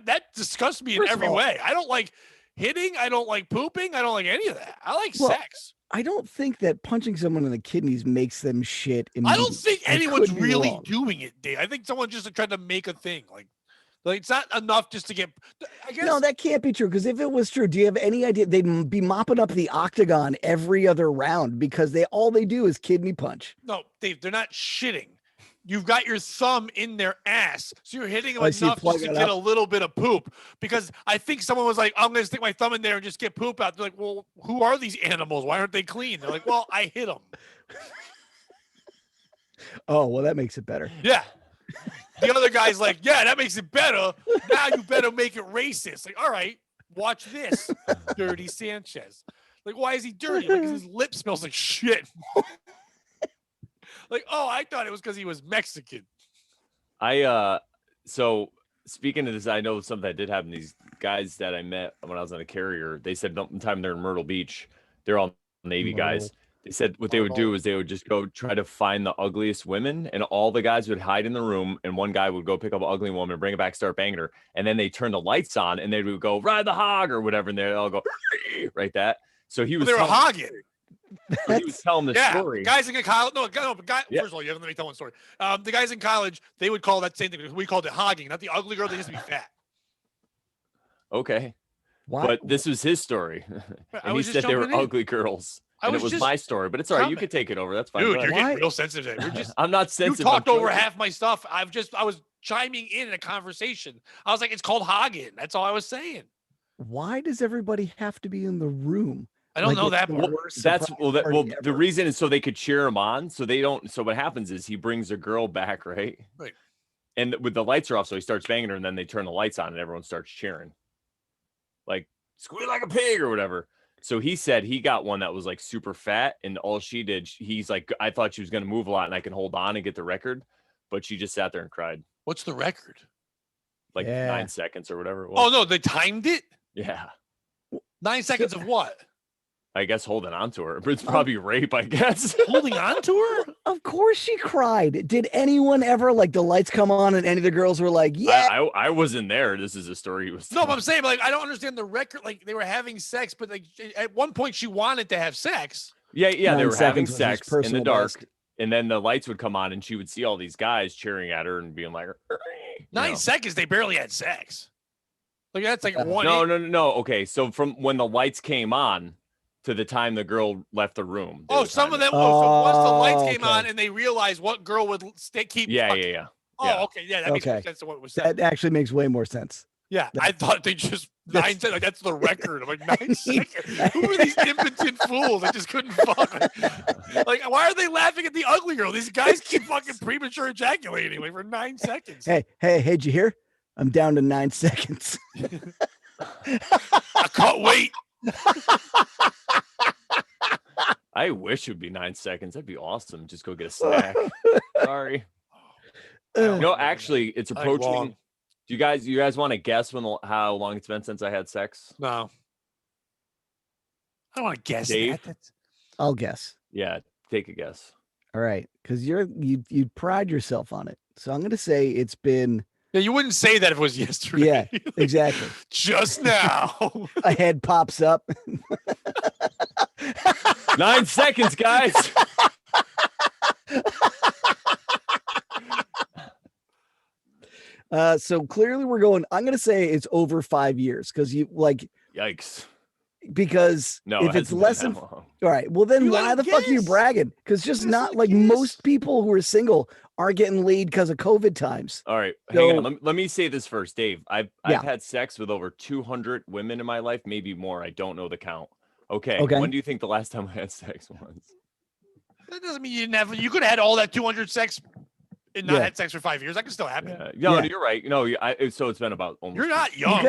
That disgusts me in First of every all- way. I don't like hitting. I don't like pooping. I don't like any of that. I like Well, sex. I don't think that punching someone in the kidneys makes them shit. I don't think I anyone's could be really wrong. doing it, Dave. I think someone just tried to make a thing. Like Like it's not enough just to get. I guess No, that can't be true. Because if it was true, do you have any idea they'd be mopping up the octagon every other round because all they do is kidney punch. no, Dave. They're not shitting. You've got your thumb in their ass, so you're hitting them I see, enough plug just to it get up. a little bit of poop. Because I think someone was like, "I'm going to stick my thumb in there and just get poop out." They're like, "Well, who are these animals? Why aren't they clean?" They're like, "Well, I hit them." Oh, well, that makes it better. Yeah. The other guy's like, "Yeah, that makes it better. Now you better make it racist." Like, all right, watch this, Dirty Sanchez. Like, why is he dirty? Like, 'cause his lip smells like shit. Like, oh, I thought it was because he was Mexican. So speaking of this, I know something that did happen. These guys that I met when I was on a carrier, they said one time they're in Myrtle Beach. They're all Navy guys. They said what they would do is they would just go try to find the ugliest women, and all the guys would hide in the room, and one guy would go pick up an ugly woman, bring it back, start banging her, and then they turn the lights on, and they would go ride the hog or whatever, and they all go right that. So he was They were hogging. he was telling the story. Guys in college. No, but first of all, you haven't let me tell one story. The guys in college, they would call that same thing. We called it hogging, not the ugly girl. They used to be fat. Okay. Why? But this was his story. And he said they were ugly girls. And it was my story, but it's all right. You could take it over. That's fine. Dude, you're getting real sensitive. We're just I'm not sensitive. You talked over half my stuff. I was chiming in a conversation. I was like, it's called hogging. That's all I was saying. Why does everybody have to be in the room? I don't know that part. The reason is so they could cheer him on. So they don't. So what happens is he brings a girl back, right? Right. And with the lights are off, so he starts banging her, and then they turn the lights on, and everyone starts cheering, like squeal like a pig or whatever. So he said he got one that was like super fat, and all she did, he's like, I thought she was going to move a lot, and I can hold on and get the record, but she just sat there and cried. What's the record? Like 9 seconds or whatever it was. Oh no, they timed it. Yeah. 9 seconds of what? I guess holding on to her, but it's probably rape, I guess. Holding on to her? Of course she cried. Did anyone ever, like, the lights come on and any of the girls were like, yeah? I wasn't there. This is a story he was No, but I'm saying, like, I don't understand the record. Like, they were having sex, but like at one point she wanted to have sex. Yeah, they were having sex in the dark. Best. And then the lights would come on and she would see all these guys cheering at her and being like, 9 seconds, they barely had sex. Like, that's like one. No. Okay, so from when the lights came on to the time the girl left the room. Oh, some of them. So once the lights came on and they realized what girl would keep. Yeah. Oh, okay. Yeah, that makes more sense to what was said. That actually makes way more sense. Yeah, I thought they just 9 seconds. Like, that's the record. I'm like 9 seconds. Who are these impotent fools that just couldn't fuck? Like, why are they laughing at the ugly girl? These guys keep fucking premature ejaculating like for 9 seconds. Hey, did you hear? I'm down to 9 seconds. I can't wait. I wish it would be 9 seconds. That'd be awesome. Just go get a snack. Sorry. No, actually, it's approaching. Do you guys want to guess how long it's been since I had sex? No. I don't want to guess. Dave? I'll guess. Yeah, take a guess. All right, because you pride yourself on it. So I'm gonna say it's been. Yeah, you wouldn't say that if it was yesterday. Yeah, exactly. Just now. A head pops up. 9 seconds, guys. So clearly we're going. I'm gonna say it's over 5 years because you like. Yikes. Because if it's less than all right, well then why the fuck are you bragging? Because just not like most people who are single aren't getting laid because of COVID times. All right, hang on. Let me say this first, Dave. I've had sex with over 200 women in my life, maybe more. I don't know the count. Okay. When do you think the last time I had sex was? That doesn't mean you never. You could have had all that 200 sex and not had sex for 5 years. That could still happen. No, you're right. No, so it's been about almost. You're not young.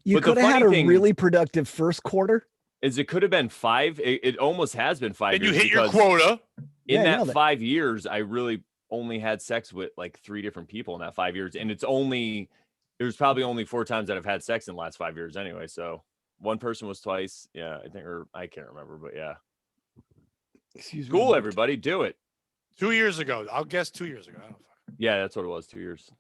You could have had a really productive first quarter. It could have been 5. It almost has been 5 years. And you hit your quota. In that 5 years, I really only had sex with like 3 different people in that 5 years, and there's probably only 4 times that I've had sex in the last 5 years anyway. So one person was twice. Yeah, I think, or I can't remember, but yeah. Excuse me. Cool, everybody, do it. 2 years ago. I'll guess 2 years ago. I don't know. Yeah, that's what it was. 2 years.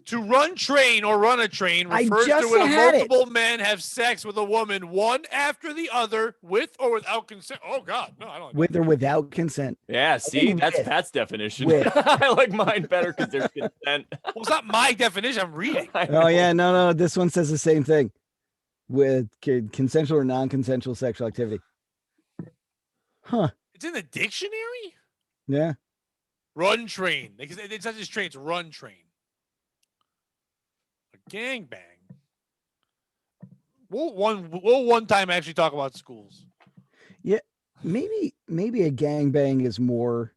To run train or run a train I refers to just when had it. multiple men have sex with a woman, one after the other, with or without consent. Oh God, no, I don't. With or without consent. Yeah, see, think that's with. Pat's definition. With. I like mine better because there's consent. Well, it's not my definition. I'm reading. I Oh know. yeah, no. This one says the same thing. With consensual or non-consensual sexual activity. Huh. It's in the dictionary. Yeah. Run train. It's not just train. It's run train. A gangbang. We'll one time actually talk about schools. Maybe a gangbang is more.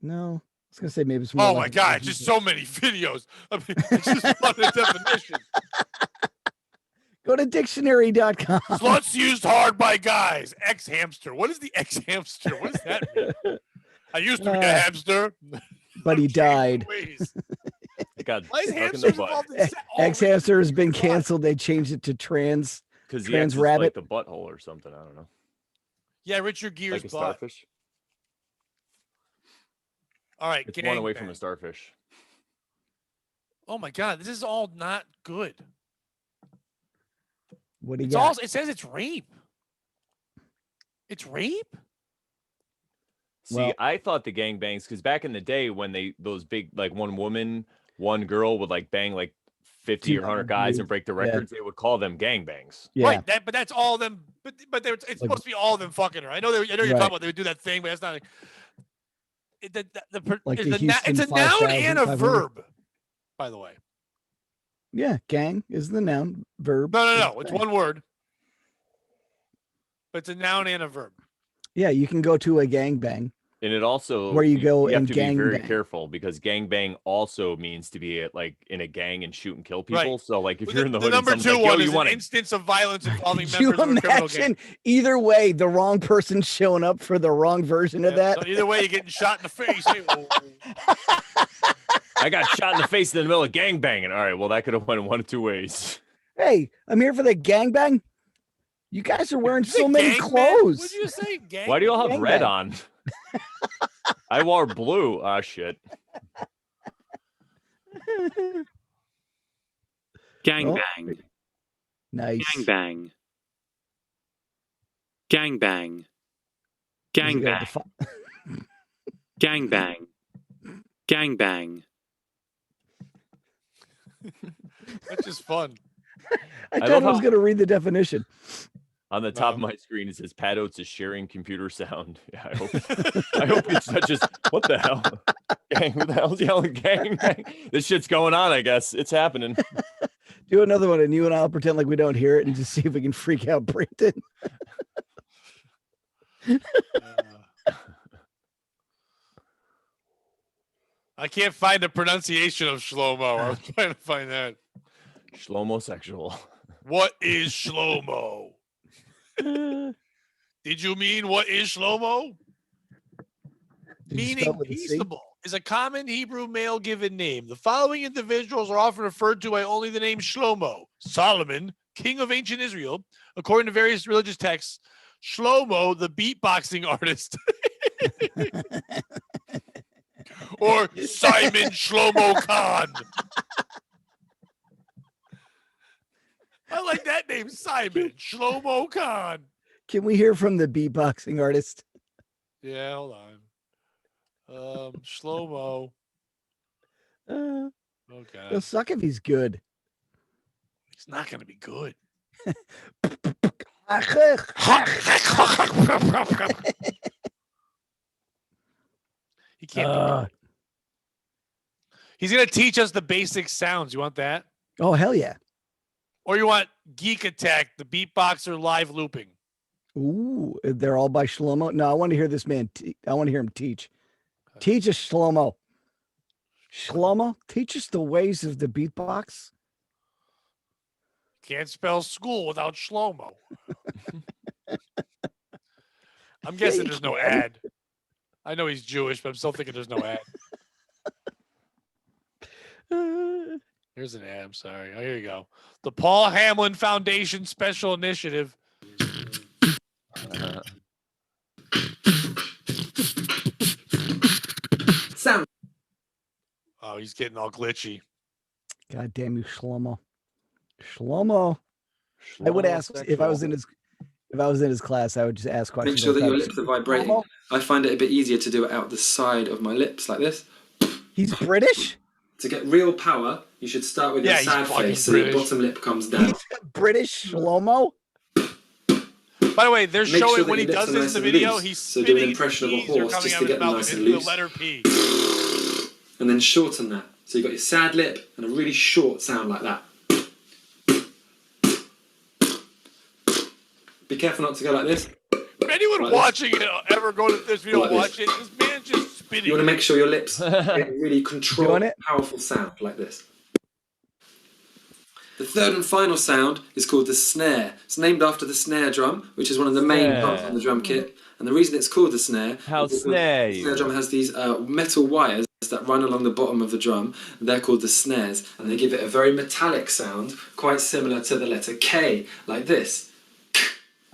No, I was gonna say maybe it's more. Oh like my a God, relationship. just so many videos. I mean, it's just one of the definitions. Go to dictionary.com. Sluts used hard by guys. Ex-hamster. What is the ex-hamster? What does that mean? I used to be a hamster. But he Changed died. ways. God, Why is stuck in the hamsters butt. involved in sex? Oh, Ex-hamster has been God. canceled. They changed it to trans. Because the Trans X is rabbit. like the butthole or something. I don't know. Yeah, Richard Gere's Like a butt. starfish. All right, It's one away from gangbang. a starfish. Oh my God, this is all not good. What do you It's got? all. It says it's rape. It's rape. See, Well- I thought the gangbangs, because back in the day when those big, like one woman, one girl would like bang like 50 or 100 guys and break the Yeah. records, they would call them gangbangs. Yeah. Right. But that's all them. But it's supposed to be all of them fucking her. I know you're Right. talking about they would do that thing, but that's not. Like it's the Houston it's a noun and a 5,500. verb. By the way. Yeah. Gang is the noun. Verb. is No. It's gang. one word. But it's a noun and a verb. Yeah, you can go to a gangbang. And it also Where you go have and to be very gangbang. careful because gangbang also means to be like in a gang and shoot and kill people. Right. So like if But you're in the hood, number and two someone's like, one yo, is you an want to instance of violence involving Could you members of a criminal gang. imagine either way the wrong person showing up for the wrong version of Yeah, that? so either way, you're getting shot in the face. Hey, oh. I got shot in the face in the middle of gangbanging. All right, well that could have went in one of two ways. Hey, I'm here for the gangbang. You guys are wearing Did you say so many gang, man? clothes. What'd you say? Gang? Why do you all have red Gangbang. on? I wore blue. Ah, shit. Gangbang. Nice. Gangbang. Gangbang. Is it gonna Gangbang. defi- Gangbang. Gangbang. That's just fun. I love thought I was how- going to read the definition. On the top of my screen, it says Pat Oates is sharing computer sound. Yeah, I hope it's not just what the hell? Gang, who the hell's yelling gang? This shit's going on, I guess. It's happening. Do another one, and you and I'll pretend like we don't hear it and just see if we can freak out Brenton. I can't find the pronunciation of Shlomo. I was trying to find that. Shlomo sexual. What is Shlomo? Did you mean what is Shlomo? Did you spell Meaning it with a C? peaceable is a common Hebrew male given name. The following individuals are often referred to by only the name Shlomo. Solomon, king of ancient Israel, according to various religious texts. Shlomo, the beatboxing artist. Or Simon Shlomo Khan. I like that name, Simon Shlomo Khan. Can we hear from the beatboxing artist? Yeah, hold on. Shlomo. Okay. It'll suck if he's good. He's not going to be good. He can't be Uh, good. He's going to teach us the basic sounds. You want that? Oh, hell yeah. Or you want Geek Attack, the beatboxer live looping? Ooh, they're all by Shlomo. No, I want to hear this man. I want to hear him teach. Teach us, Shlomo. Shlomo, teach us the ways of the beatbox. Can't spell school without Shlomo. I'm guessing you there's no can. ad. I know he's Jewish, but I'm still thinking there's no ad. Here's an ad. I'm sorry. Oh, here you go. The Paul Hamlin Foundation Special Initiative. Sound. Oh, he's getting all glitchy. God damn you, Shlomo. Shlomo. I would ask if I was in his class, I would just ask questions. Make sure that all your the time. lips are vibrating. Shlomo? I find it a bit easier to do it out the side of my lips like this. He's British? To get real power, you should start with your Yeah, he's sad fucking face so your British. bottom lip comes down. He's British, Shlomo? By the way, they're Make showing sure that when he your lips does are this in the nice and video, loose. he's So do an spitting and impression of a P's are horse coming just out to of his get them mouth nice and and into the loose. letter P. And then shorten that. So you've got your sad lip and a really short sound like that. Be careful not to go like this. If anyone Like watching it ever go to this video Like and this. watch it, this man's just spitting. You want to make sure your lips get a really controlled, Doing it? powerful sound like this. The third and final sound is called the snare. It's named after the snare drum, which is one of the main Snare. drums on the drum kit. And the reason it's called the snare How is because snare the snare you. drum has these metal wires that run along the bottom of the drum. And they're called the snares. And they give it a very metallic sound, quite similar to the letter K, like this.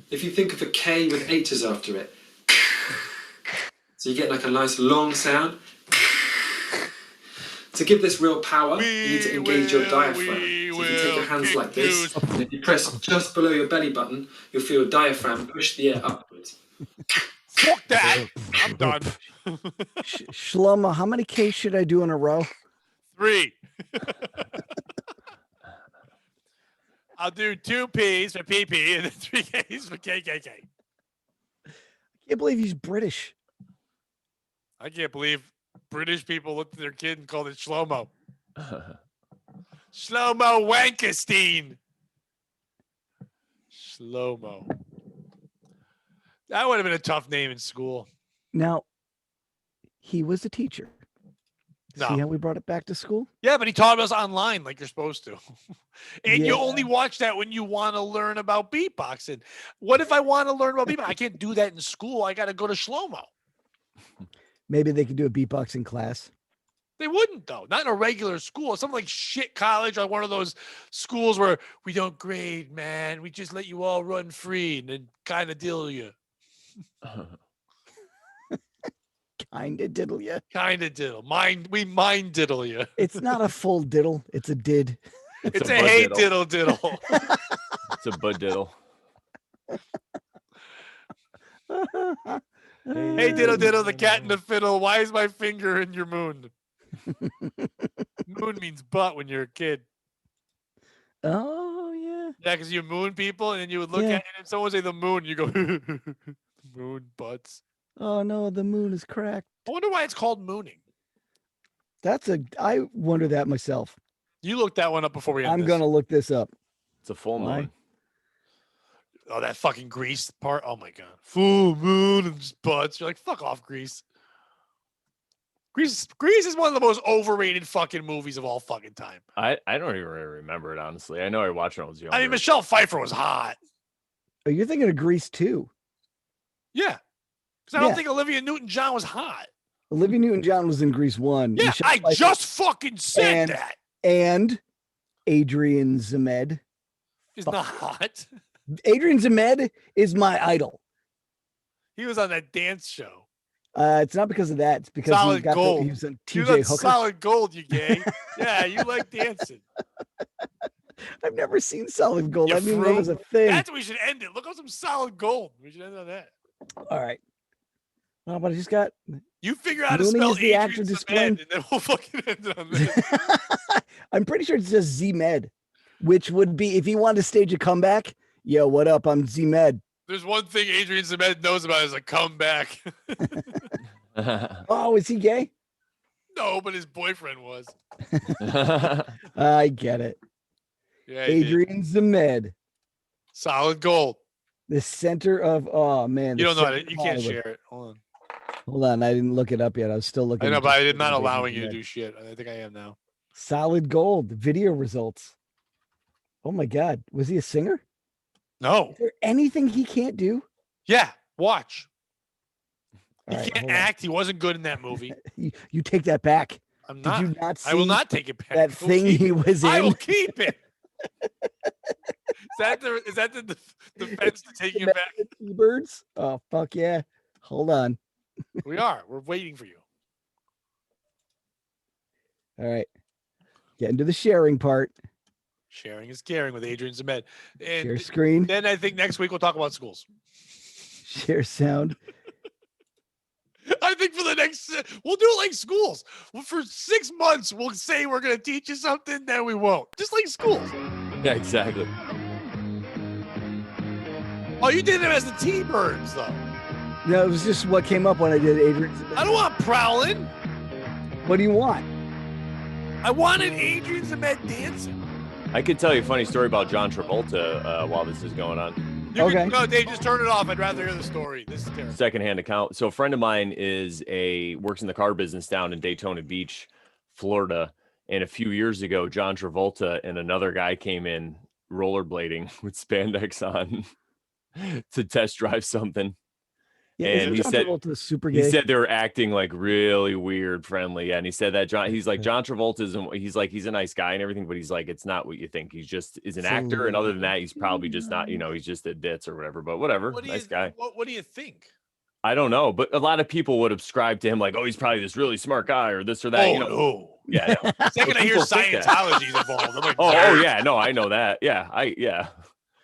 If you think of a K with H's after it. So you get like a nice long sound. To give this real power, you need to engage your diaphragm. So if you take your hands like this, and if you press just below your belly button, you'll feel your diaphragm push the air upwards. Fuck that. I'm done. Shlomo, how many Ks should I do in a row? 3. I'll do 2 P's for PP and then 3 K's for KKK. I can't believe he's British. I can't believe British people looked at their kid and called it Shlomo. Shlomo Wankerstein. Shlomo. That would have been a tough name in school. Now, he was a teacher. No. See how we brought it back to school? Yeah, but he taught us online like you're supposed to. And you Yeah. only watch that when you want to learn about beatboxing. What if I want to learn about beatboxing? I can't do that in school. I got to go to Shlomo. Maybe they could do a beatboxing class. They wouldn't, though. Not in a regular school. Something like shit college or one of those schools where we don't grade, man. We just let you all run free and then kind of diddle you. Kind of diddle you. Kind of diddle. We mind diddle you. It's not a full diddle. It's a did. It's a a bud hey diddle. diddle. It's a bud diddle. Hey diddle, the cat and the fiddle. Why is my finger in your moon? Moon means butt when you're a kid. Oh, yeah. Yeah, because you moon people and then you would look Yeah. at it and someone would say the moon. You go, moon butts. Oh, no, the moon is cracked. I wonder why it's called mooning. I wonder that myself. You looked that one up before we had I'm this. going to look this up. It's a full Why? moon. Oh, that fucking Grease part. Oh my god. Full moon and just butts. You're like, fuck off, Grease. Grease is one of the most overrated fucking movies of all fucking time. I don't even really remember it, honestly. I know I watched it when I was young. I mean, Michelle Pfeiffer was hot. Oh, you're thinking of Grease too. Yeah. Because I don't Yeah. think Olivia Newton-John was hot. Olivia Newton-John was in Grease 1. Yeah, Michelle I Pfeiffer just fucking said And- that. and Adrian Zemed. He's not hot. Adrian Zemed is my idol. He was on that dance show. It's not because of that. It's because Solid gold. he was on You TJ like Hooker. solid gold, you gay. Yeah, you like dancing. I've never seen Solid Gold. You I didn't even know it was a fruit. thing. That's what we should end it. Look up some solid gold. We should end on that. All right. No, but I just got. You figure out how to Mooning spell is the actor Adrian displaying- Zemed, and then we'll fucking end it on this. I'm pretty sure it's just Z-Med, which would be if he wanted to stage a comeback. Yo, what up? I'm Z-Med. There's one thing Adrian Zemed knows about is a comeback. Oh, is he gay? No, but his boyfriend was. I get it. Yeah, he did. Adrian Zemed, Solid gold. the center of. Oh man, You the don't know center it. of You can't Hollywood. share it. Hold on. Hold on, I didn't look it up yet. I was still looking. I know, at but just I'm not Adrian allowing you to Zemed. do shit. I think I am now. Solid Gold video results. Oh my God, was he a singer? No. Is there anything he can't do? Yeah. Watch. He All right, can't hold on. act. He wasn't good in that movie. You take that back. I'm Did not. you not see I will not take it back. that I will thing keep he it. was I will in? keep it. Is that the defense to taking it back? T-Birds? Oh fuck yeah! Hold on. We are. We're waiting for you. All right. Get into the sharing part. Sharing is caring with Adrian Zemed. Share And screen. then I think next week we'll talk about schools. Share sound. I think for the next, we'll do it like schools. Well, for 6 months, we'll say we're going to teach you something, then we won't. Just like schools. Yeah, exactly. Oh, you did them as the T-Birds, though. No, it was just what came up when I did Adrian's. I don't want Prowlin. What do you want? I wanted Adrian Zemed dancing. I could tell you a funny story about John Travolta while this is going on. Okay. No, Dave, just turn it off. I'd rather hear the story. This is terrible. Secondhand account. So a friend of mine works in the car business down in Daytona Beach, Florida. And a few years ago, John Travolta and another guy came in rollerblading with spandex on to test drive something. Yeah, And isn't he John said- Travolta super gay? He said they were acting like really weird friendly. Yeah. And he said that John Travolta isn't, he's a nice guy and everything, but he's like, it's not what you think. He's just is an actor. And other than that, he's probably just not, he's just a ditz or whatever, but whatever. Nice guy. What do you think? I don't know, but a lot of people would ascribe to him like, oh, he's probably this really smart guy or this or that. No. Yeah. No. The second I hear People think that. Scientology's involved, I'm like, Oh yeah, no, I know that. Yeah,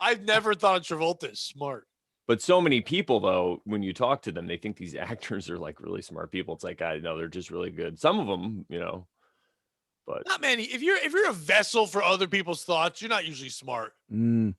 I've never thought Travolta is smart. But so many people, though, when you talk to them, they think these actors are like really smart people. It's like, I know they're just really good. Some of them, but Not many. If you're a vessel for other people's thoughts, you're not usually smart. Mm.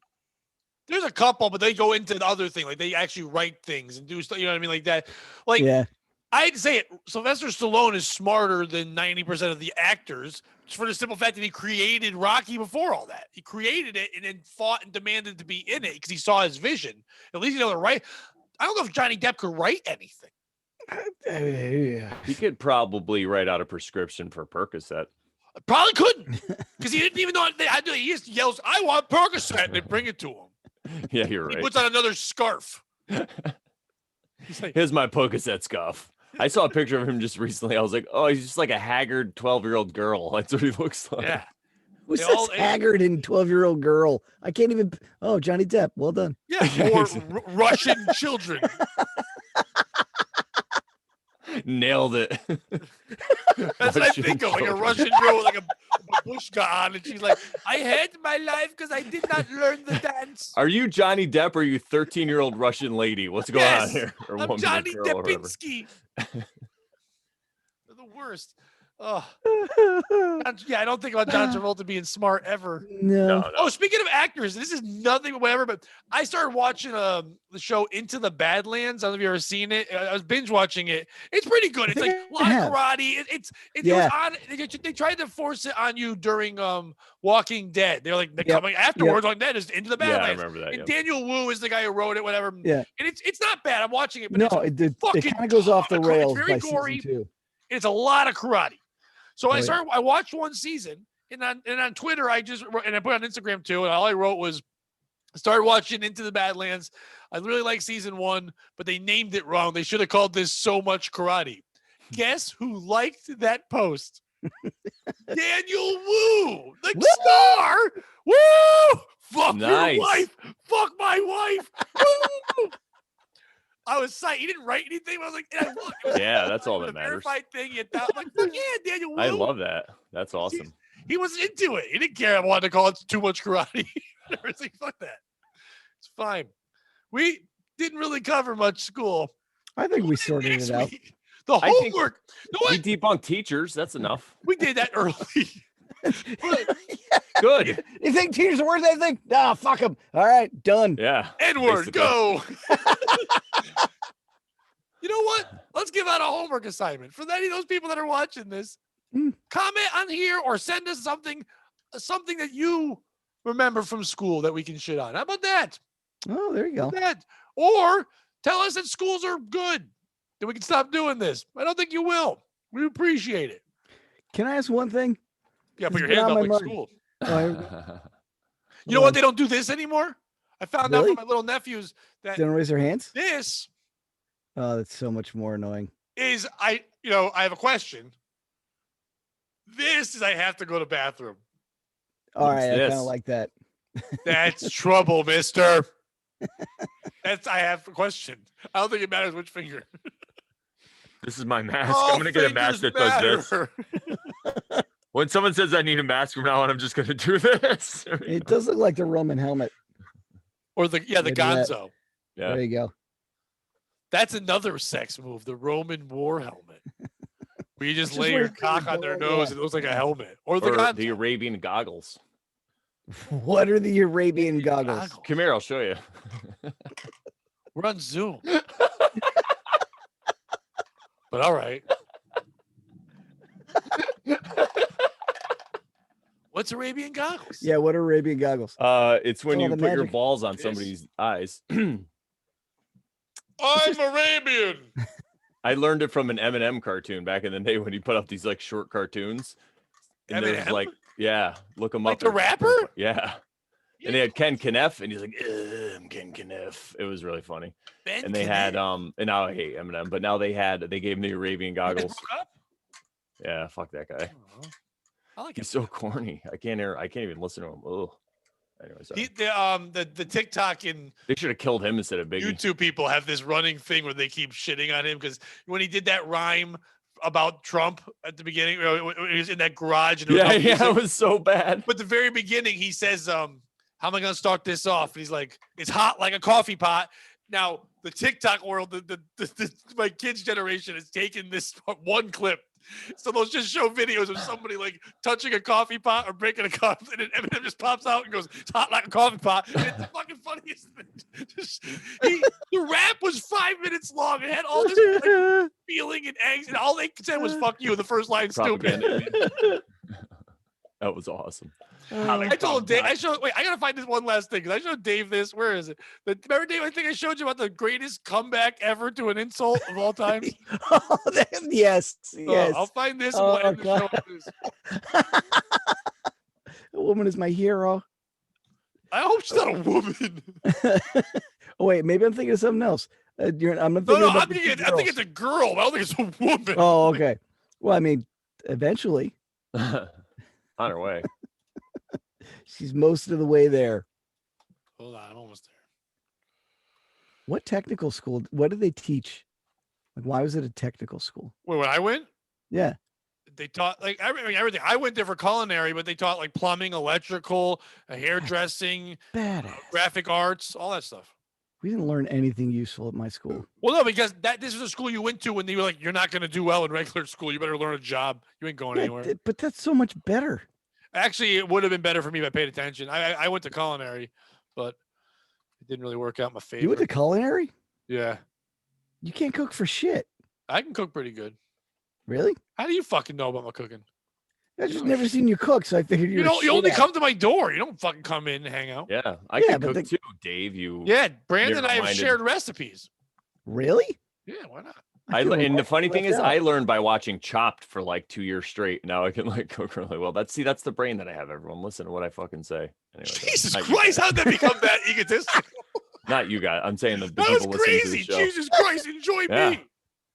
There's a couple, but they go into the other thing, like they actually write things and do stuff. You know what I mean, like that. Like Yeah. I'd say it. Sylvester Stallone is smarter than 90% of the actors, just for the simple fact that he created Rocky before all that. He created it and then fought and demanded to be in it because he saw his vision. At least the right. I don't know if Johnny Depp could write anything. he could probably write out a prescription for Percocet. Probably couldn't because he didn't even know what I do. He just yells, "I want Percocet," and they bring it to him. Yeah, you're He right. puts on another scarf. He's like, Here's my Percocet scuff. I saw a picture of him just recently. I was like, oh, he's just like a haggard 12-year-old girl. That's what he looks like. yeah. Who They says all- haggard and 12-year-old girl? I can't even. Oh, Johnny Depp. Well done. Yeah, or Russian children. Nailed it. That's what I think of, like a Russian girl with like a babushka on, and she's like, "I hate my life because I did not learn the dance." Are you Johnny Depp or are you 13-year-old Russian lady? What's going on Yes, here? Or I'm woman or Johnny girl or whatever. Deppinski. They're the worst. Oh, yeah, I don't think about John Travolta being smart ever. No. Oh, speaking of actors, this is nothing, whatever. But I started watching the show Into the Badlands. I don't know if you've ever seen it. I was binge watching it. It's pretty good. It's like a lot of karate. It was on. They tried to force it on you during Walking Dead. They're like coming afterwards. Walking Dead is Into the Yeah, I Badlands. remember that. And Yeah. Daniel Wu is the guy who wrote it. Whatever. Yeah. And it's not bad. I'm watching it, but No, it's it fucking kind of goes off the it's rails very by gory. season 2. It's a lot of karate. So Oh, yeah. I watched one season, and on Twitter I just wrote, and I put on Instagram too, and all I wrote was I started watching Into the Badlands. I really like season 1, but they named it wrong. They should have called this So Much Karate. Guess who liked that post? Daniel Wu, the star. Woo! Fuck Nice. your wife. Fuck my wife. Woo! I was psyched. He didn't write anything. I was like, and I looked, it was Yeah, that's all a that matters. verified thing. I'm like, fuck yeah, Daniel Wu. I love that. That's awesome. He was into it. He didn't care. I wanted to call it Too Much Karate. I was like, fuck that. It's fine. We didn't really cover much school. I think we sorted Next it out. week, the I think homework. You know We what? debunked teachers. That's enough. We did that early. Good. You think teachers are worth anything? Nah, fuck them. All right, done. Yeah. N-word, Basically. go. You know what? Let's give out a homework assignment for any of those people that are watching this. Comment on here or send us something that you remember from school that we can shit on. How about that? Oh, there you go. That. Or tell us that schools are good, that we can stop doing this. I don't think you will. We appreciate it. Can I ask one thing? Yeah, put It's your been hands on up my like mind. school. Oh, You know what? They don't do this anymore. I found out Really? from my little nephews that They don't raise their hands? this Oh, that's so much more annoying. is I have a question. This is I have to go to bathroom. All What's right, I kind this? of like that. That's trouble, mister. I have a question. I don't think it matters which finger. This is my mask. All I'm gonna get a mask fingers that does this. matter. When someone says I need a mask from now on, I'm just gonna do this. It does look like the Roman helmet. Or the Look at that. Gonzo. Yeah. There you go. That's another sex move, the Roman war helmet. Where you just Just lay where your you cock on their nose and it looks like a helmet. Or the Or Gonzo. the Arabian goggles. What are the Arabian goggles? Come here, I'll show you. We're on Zoom. But all right. What's Arabian goggles? Yeah, what are Arabian goggles? It's when Oh, you the put your magic. balls on This? somebody's eyes. I'm Arabian. I learned it from an Eminem cartoon back in the day when he put up these like short cartoons. And there's Eminem? like, yeah, look him Like up. the It's rapper? so yeah. And they had Ken Kniff, and he's like, I'm Ken Kniff. It was really funny. Ben And they had and now I hate Eminem, but now they gave him the Arabian goggles. Yeah, fuck that guy. I like He's it. so corny. I can't even listen to him. Oh, anyway, sorry. The TikTok and They should have killed him instead of Biggie. YouTube people have this running thing where they keep shitting on him because when he did that rhyme about Trump at the beginning, when he was in that garage and there was no Yeah, music, it was so bad. but the very beginning he says, how am I gonna start this off? And he's like, it's hot like a coffee pot. Now the TikTok world, my kids' generation has taken this one clip. So they'll just show videos of somebody like touching a coffee pot or breaking a cup, and then Eminem just pops out and goes, "It's hot like a coffee pot." And it's the fucking funniest thing. The rap was 5 minutes long. It had all this like, feeling and angst, and all they said was "fuck you." The first line, stupid. That was awesome. I told Dave. I gotta find this one last thing because I showed Dave this. Where is it? Remember, Dave? I think I showed you about the greatest comeback ever to an insult of all time. Oh, yes, yes. I'll find this. Oh, And we'll end the show. A woman is my hero. I hope she's not a woman. Oh wait, maybe I'm thinking of something else. I'm not thinking No, about I think it's a girl. But I don't think it's a woman. Oh, okay. Well, I mean, eventually, On her way. she's most of the way there. Hold on, I'm almost there. What technical school? What did they teach? Like, why was it a technical school? Wait, when I went, Yeah. they taught like everything. I went there for culinary, but they taught like plumbing, electrical, hairdressing, Badass. graphic arts, all that stuff. We didn't learn anything useful at my school. Well, no, because this is a school you went to when they were like, you're not going to do well in regular school. You better learn a job. You ain't going anywhere. But that's so much better. Actually, it would have been better for me if I paid attention. I went to culinary, but it didn't really work out in my favor. You went to culinary? Yeah. You can't cook for shit. I can cook pretty good. Really? How do you fucking know about my cooking? I've just never seen you cook, so I figured You only come to my door. You don't fucking come in and hang out. Yeah, I Yeah, can but cook too, Dave. Yeah, Brandon and I have Never-minded. shared recipes. Really? Yeah, why not? And the funny thing is, left out. I learned by watching Chopped for like 2 years straight. Now I can like cook really well. That's the brain that I have. Everyone, listen to what I fucking say. Anyway, Jesus not you Christ, guys. how'd that become that egotistical? Not you guys. I'm saying the That was people listening to the crazy. show. Jesus Christ, enjoy Yeah. me.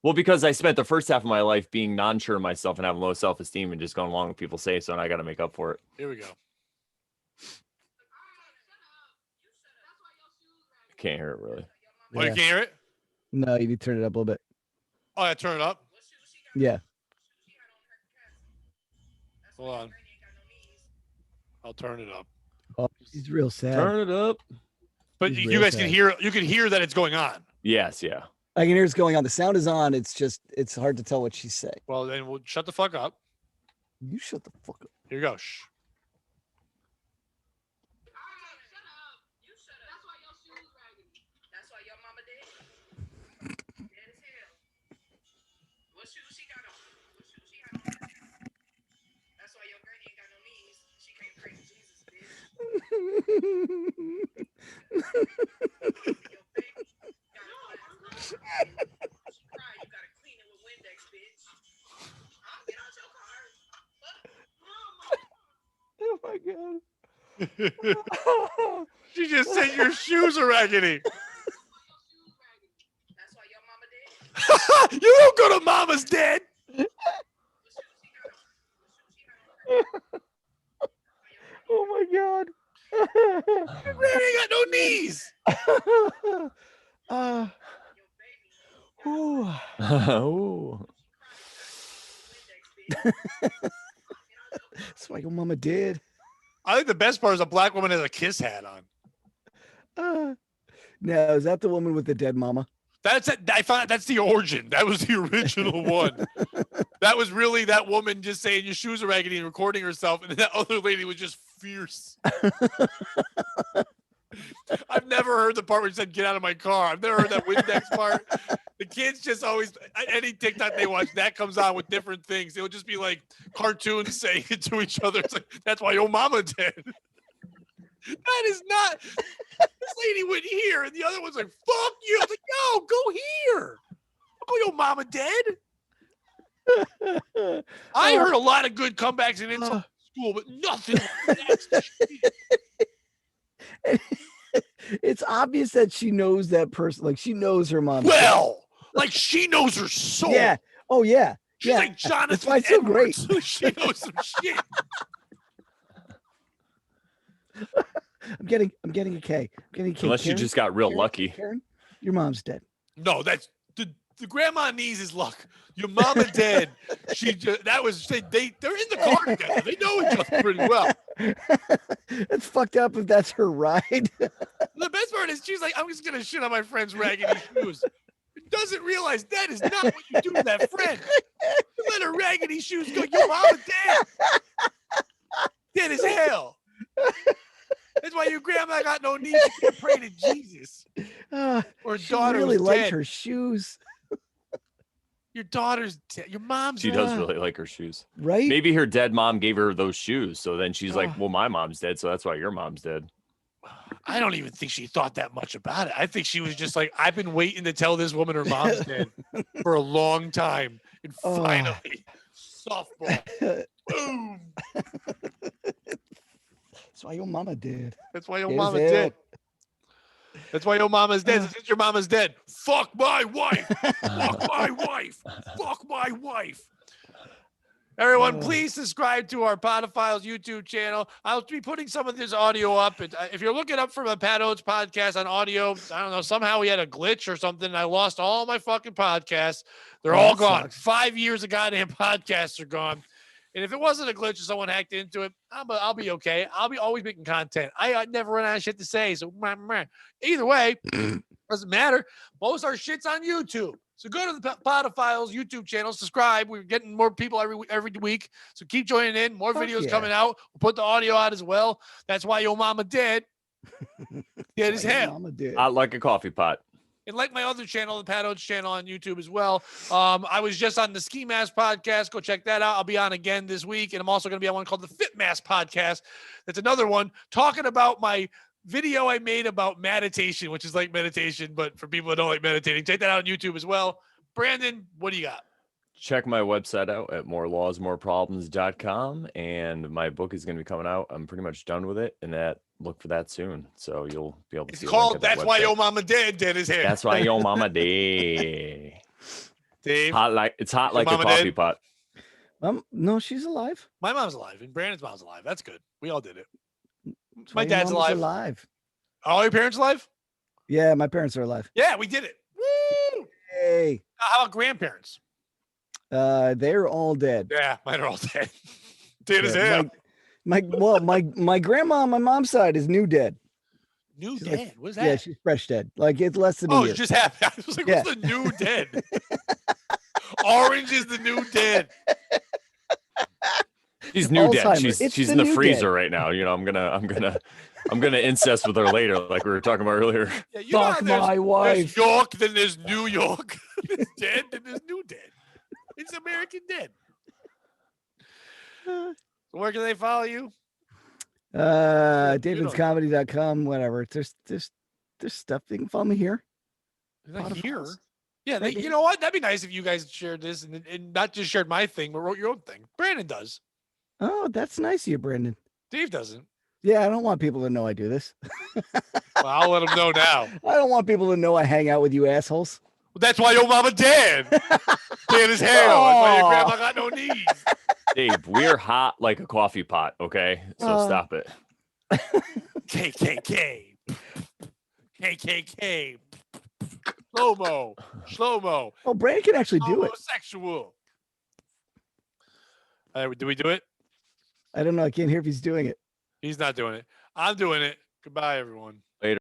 Well, because I spent the first half of my life being non-sure of myself and having low self-esteem and just going along with people say so, and I got to make up for it. Here we go. I can't hear it really. Oh, you Yeah. can't hear it? No, you need to turn it up a little bit. Oh, yeah, turn it up. Yeah. Hold on. I'll turn it up. Oh, she's real sad. Turn it up. But He's you real guys sad. can hear that it's going on. Yes, yeah. I can hear it's going on. The sound is on. It's hard to tell what she's saying. Well, then we'll shut the fuck up. You shut the fuck up. Here you go. Shh. Oh my god. She just said your shoes are raggedy. You don't go to mama's dead. Oh my god. Granny ain't got no knees. Ooh. That's what your mama did. I think the best part is a black woman has a kiss hat on. No, is that the woman with the dead mama? That's it. I found that's the origin. That was the original one. That was really that woman just saying your shoes are raggedy and recording herself, and then that other lady was just fierce. I've never heard the part where she said, "Get out of my car." I've never heard that Windex part. The kids just always, any TikTok they watch, that comes on with different things. It'll just be like cartoons saying it to each other. It's like, that's why your mama did. That is not. This lady went here, and the other one's like, "Fuck you!" I was like, "No, go here. Don't go, your mama dead." I heard a lot of good comebacks in insult school, but nothing like that shit. It's obvious that she knows that person. Like she knows her mom. Well, like she knows her soul. Yeah. Oh yeah. She's yeah. like Jonathan That's why it's so great. Edwards. She knows some shit. I'm getting a K. I'm getting a K. Unless you Karen? just got real lucky. Karen, your mom's dead. No, that's the grandma needs his luck. Your mama dead. She just they're in the car together. They know each other pretty well. It's fucked up if that's her ride. The best part is she's like, I'm just gonna shit on my friend's raggedy shoes. Doesn't realize that is not what you do to that friend. You let her raggedy shoes go. Your mama dead. Dead as hell. That's why your grandma got no knees. She can't pray to Jesus. Or She daughter really was liked dead. her shoes. Your daughter's dead. Your mom's She does really like her shoes. Right? Maybe her dead mom gave her those shoes. So then she's like, Ah. well, my mom's dead. So that's why your mom's dead. I don't even think she thought that much about it. I think she was just like, I've been waiting to tell this woman her mom's dead for a long time. And finally, softball. Boom. That's why your mama did. That's why your Dead as mama hell. dead. That's why your mama's dead. Since your mama's dead, fuck my wife. Fuck my wife. Fuck my wife. Everyone, please subscribe to our Podophiles YouTube channel. I'll be putting some of this audio up. If you're looking up for a Pat Oates podcast on audio, I don't know, somehow we had a glitch or something. And I lost all my fucking podcasts. They're all that gone. sucks. 5 years of goddamn podcasts are gone. And if it wasn't a glitch or someone hacked into it, I'll be okay. I'll be always making content. I never run out of shit to say. So either way, doesn't matter. Most of our shit's on YouTube. So go to the Podophiles YouTube channel, subscribe. We're getting more people every week. So keep joining in. More Fuck videos yeah. coming out. We'll put the audio out as well. That's why your mama dead. Dead as Why your hell. mama did. Hot like a coffee pot. And like my other channel, the Pat Oates channel on YouTube as well. I was just on the Ski Mask podcast. Go check that out. I'll be on again this week. And I'm also going to be on one called the Fit Mask podcast. That's another one talking about my video I made about meditation, which is like meditation, but for people that don't like meditating. Check that out on YouTube as well. Brandon, what do you got? Check my website out at morelawsmoreproblems.com. And my book is going to be coming out. I'm pretty much done with it. And look for that soon. So you'll be able to It's see a link called at that That's Why website. Your Mama Dead as hell. That's why your mama dead. Dave, It's hot Your like a mama coffee dead? pot. No, she's alive. my mom's alive and Brandon's mom's alive. That's good. We all did it. That's My why your dad's mama's alive. All your parents alive? Yeah, my parents are alive. Yeah, we did it. Woo! Hey, How about grandparents? they're all dead. Yeah, mine are all dead. Dead as Yeah, hell. my grandma on my mom's side is new dead. New she's dead. like- What is that? Yeah, she's fresh dead. Like it's less than a Oh, year. it's just happened. I was like, what's the new dead? Orange is the new dead. She's new dead. Alzheimer's. It's She's the in the new freezer dead. right now. You know, I'm gonna incest with her later, like we were talking about earlier. Yeah, you know how Fuck there's my wife. York, then there's New York. There's dead, then there's new dead. It's American dead. So where can they follow you? DavidsComedy.com, whatever. There's stuff. They can follow me here. They're not Podophiles. here. Yeah, Maybe. you know what? That'd be nice if you guys shared this and not just shared my thing, but wrote your own thing. Brandon does. Oh, that's nice of you, Brendan. Dave doesn't. Yeah, I don't want people to know I do this. Well, I'll let him know now. I don't want people to know I hang out with you assholes. Well, that's why your mama dead. Dead as hell. That's why your Aw. grandma got no knees. Dave, we're hot like a coffee pot. Okay, so stop it. KKK. KKK. Slow-mo. Slow-mo. Oh, Brandon can actually do it. Homosexual. Do we do it? I don't know. I can't hear if he's doing it. He's not doing it. I'm doing it. Goodbye, everyone.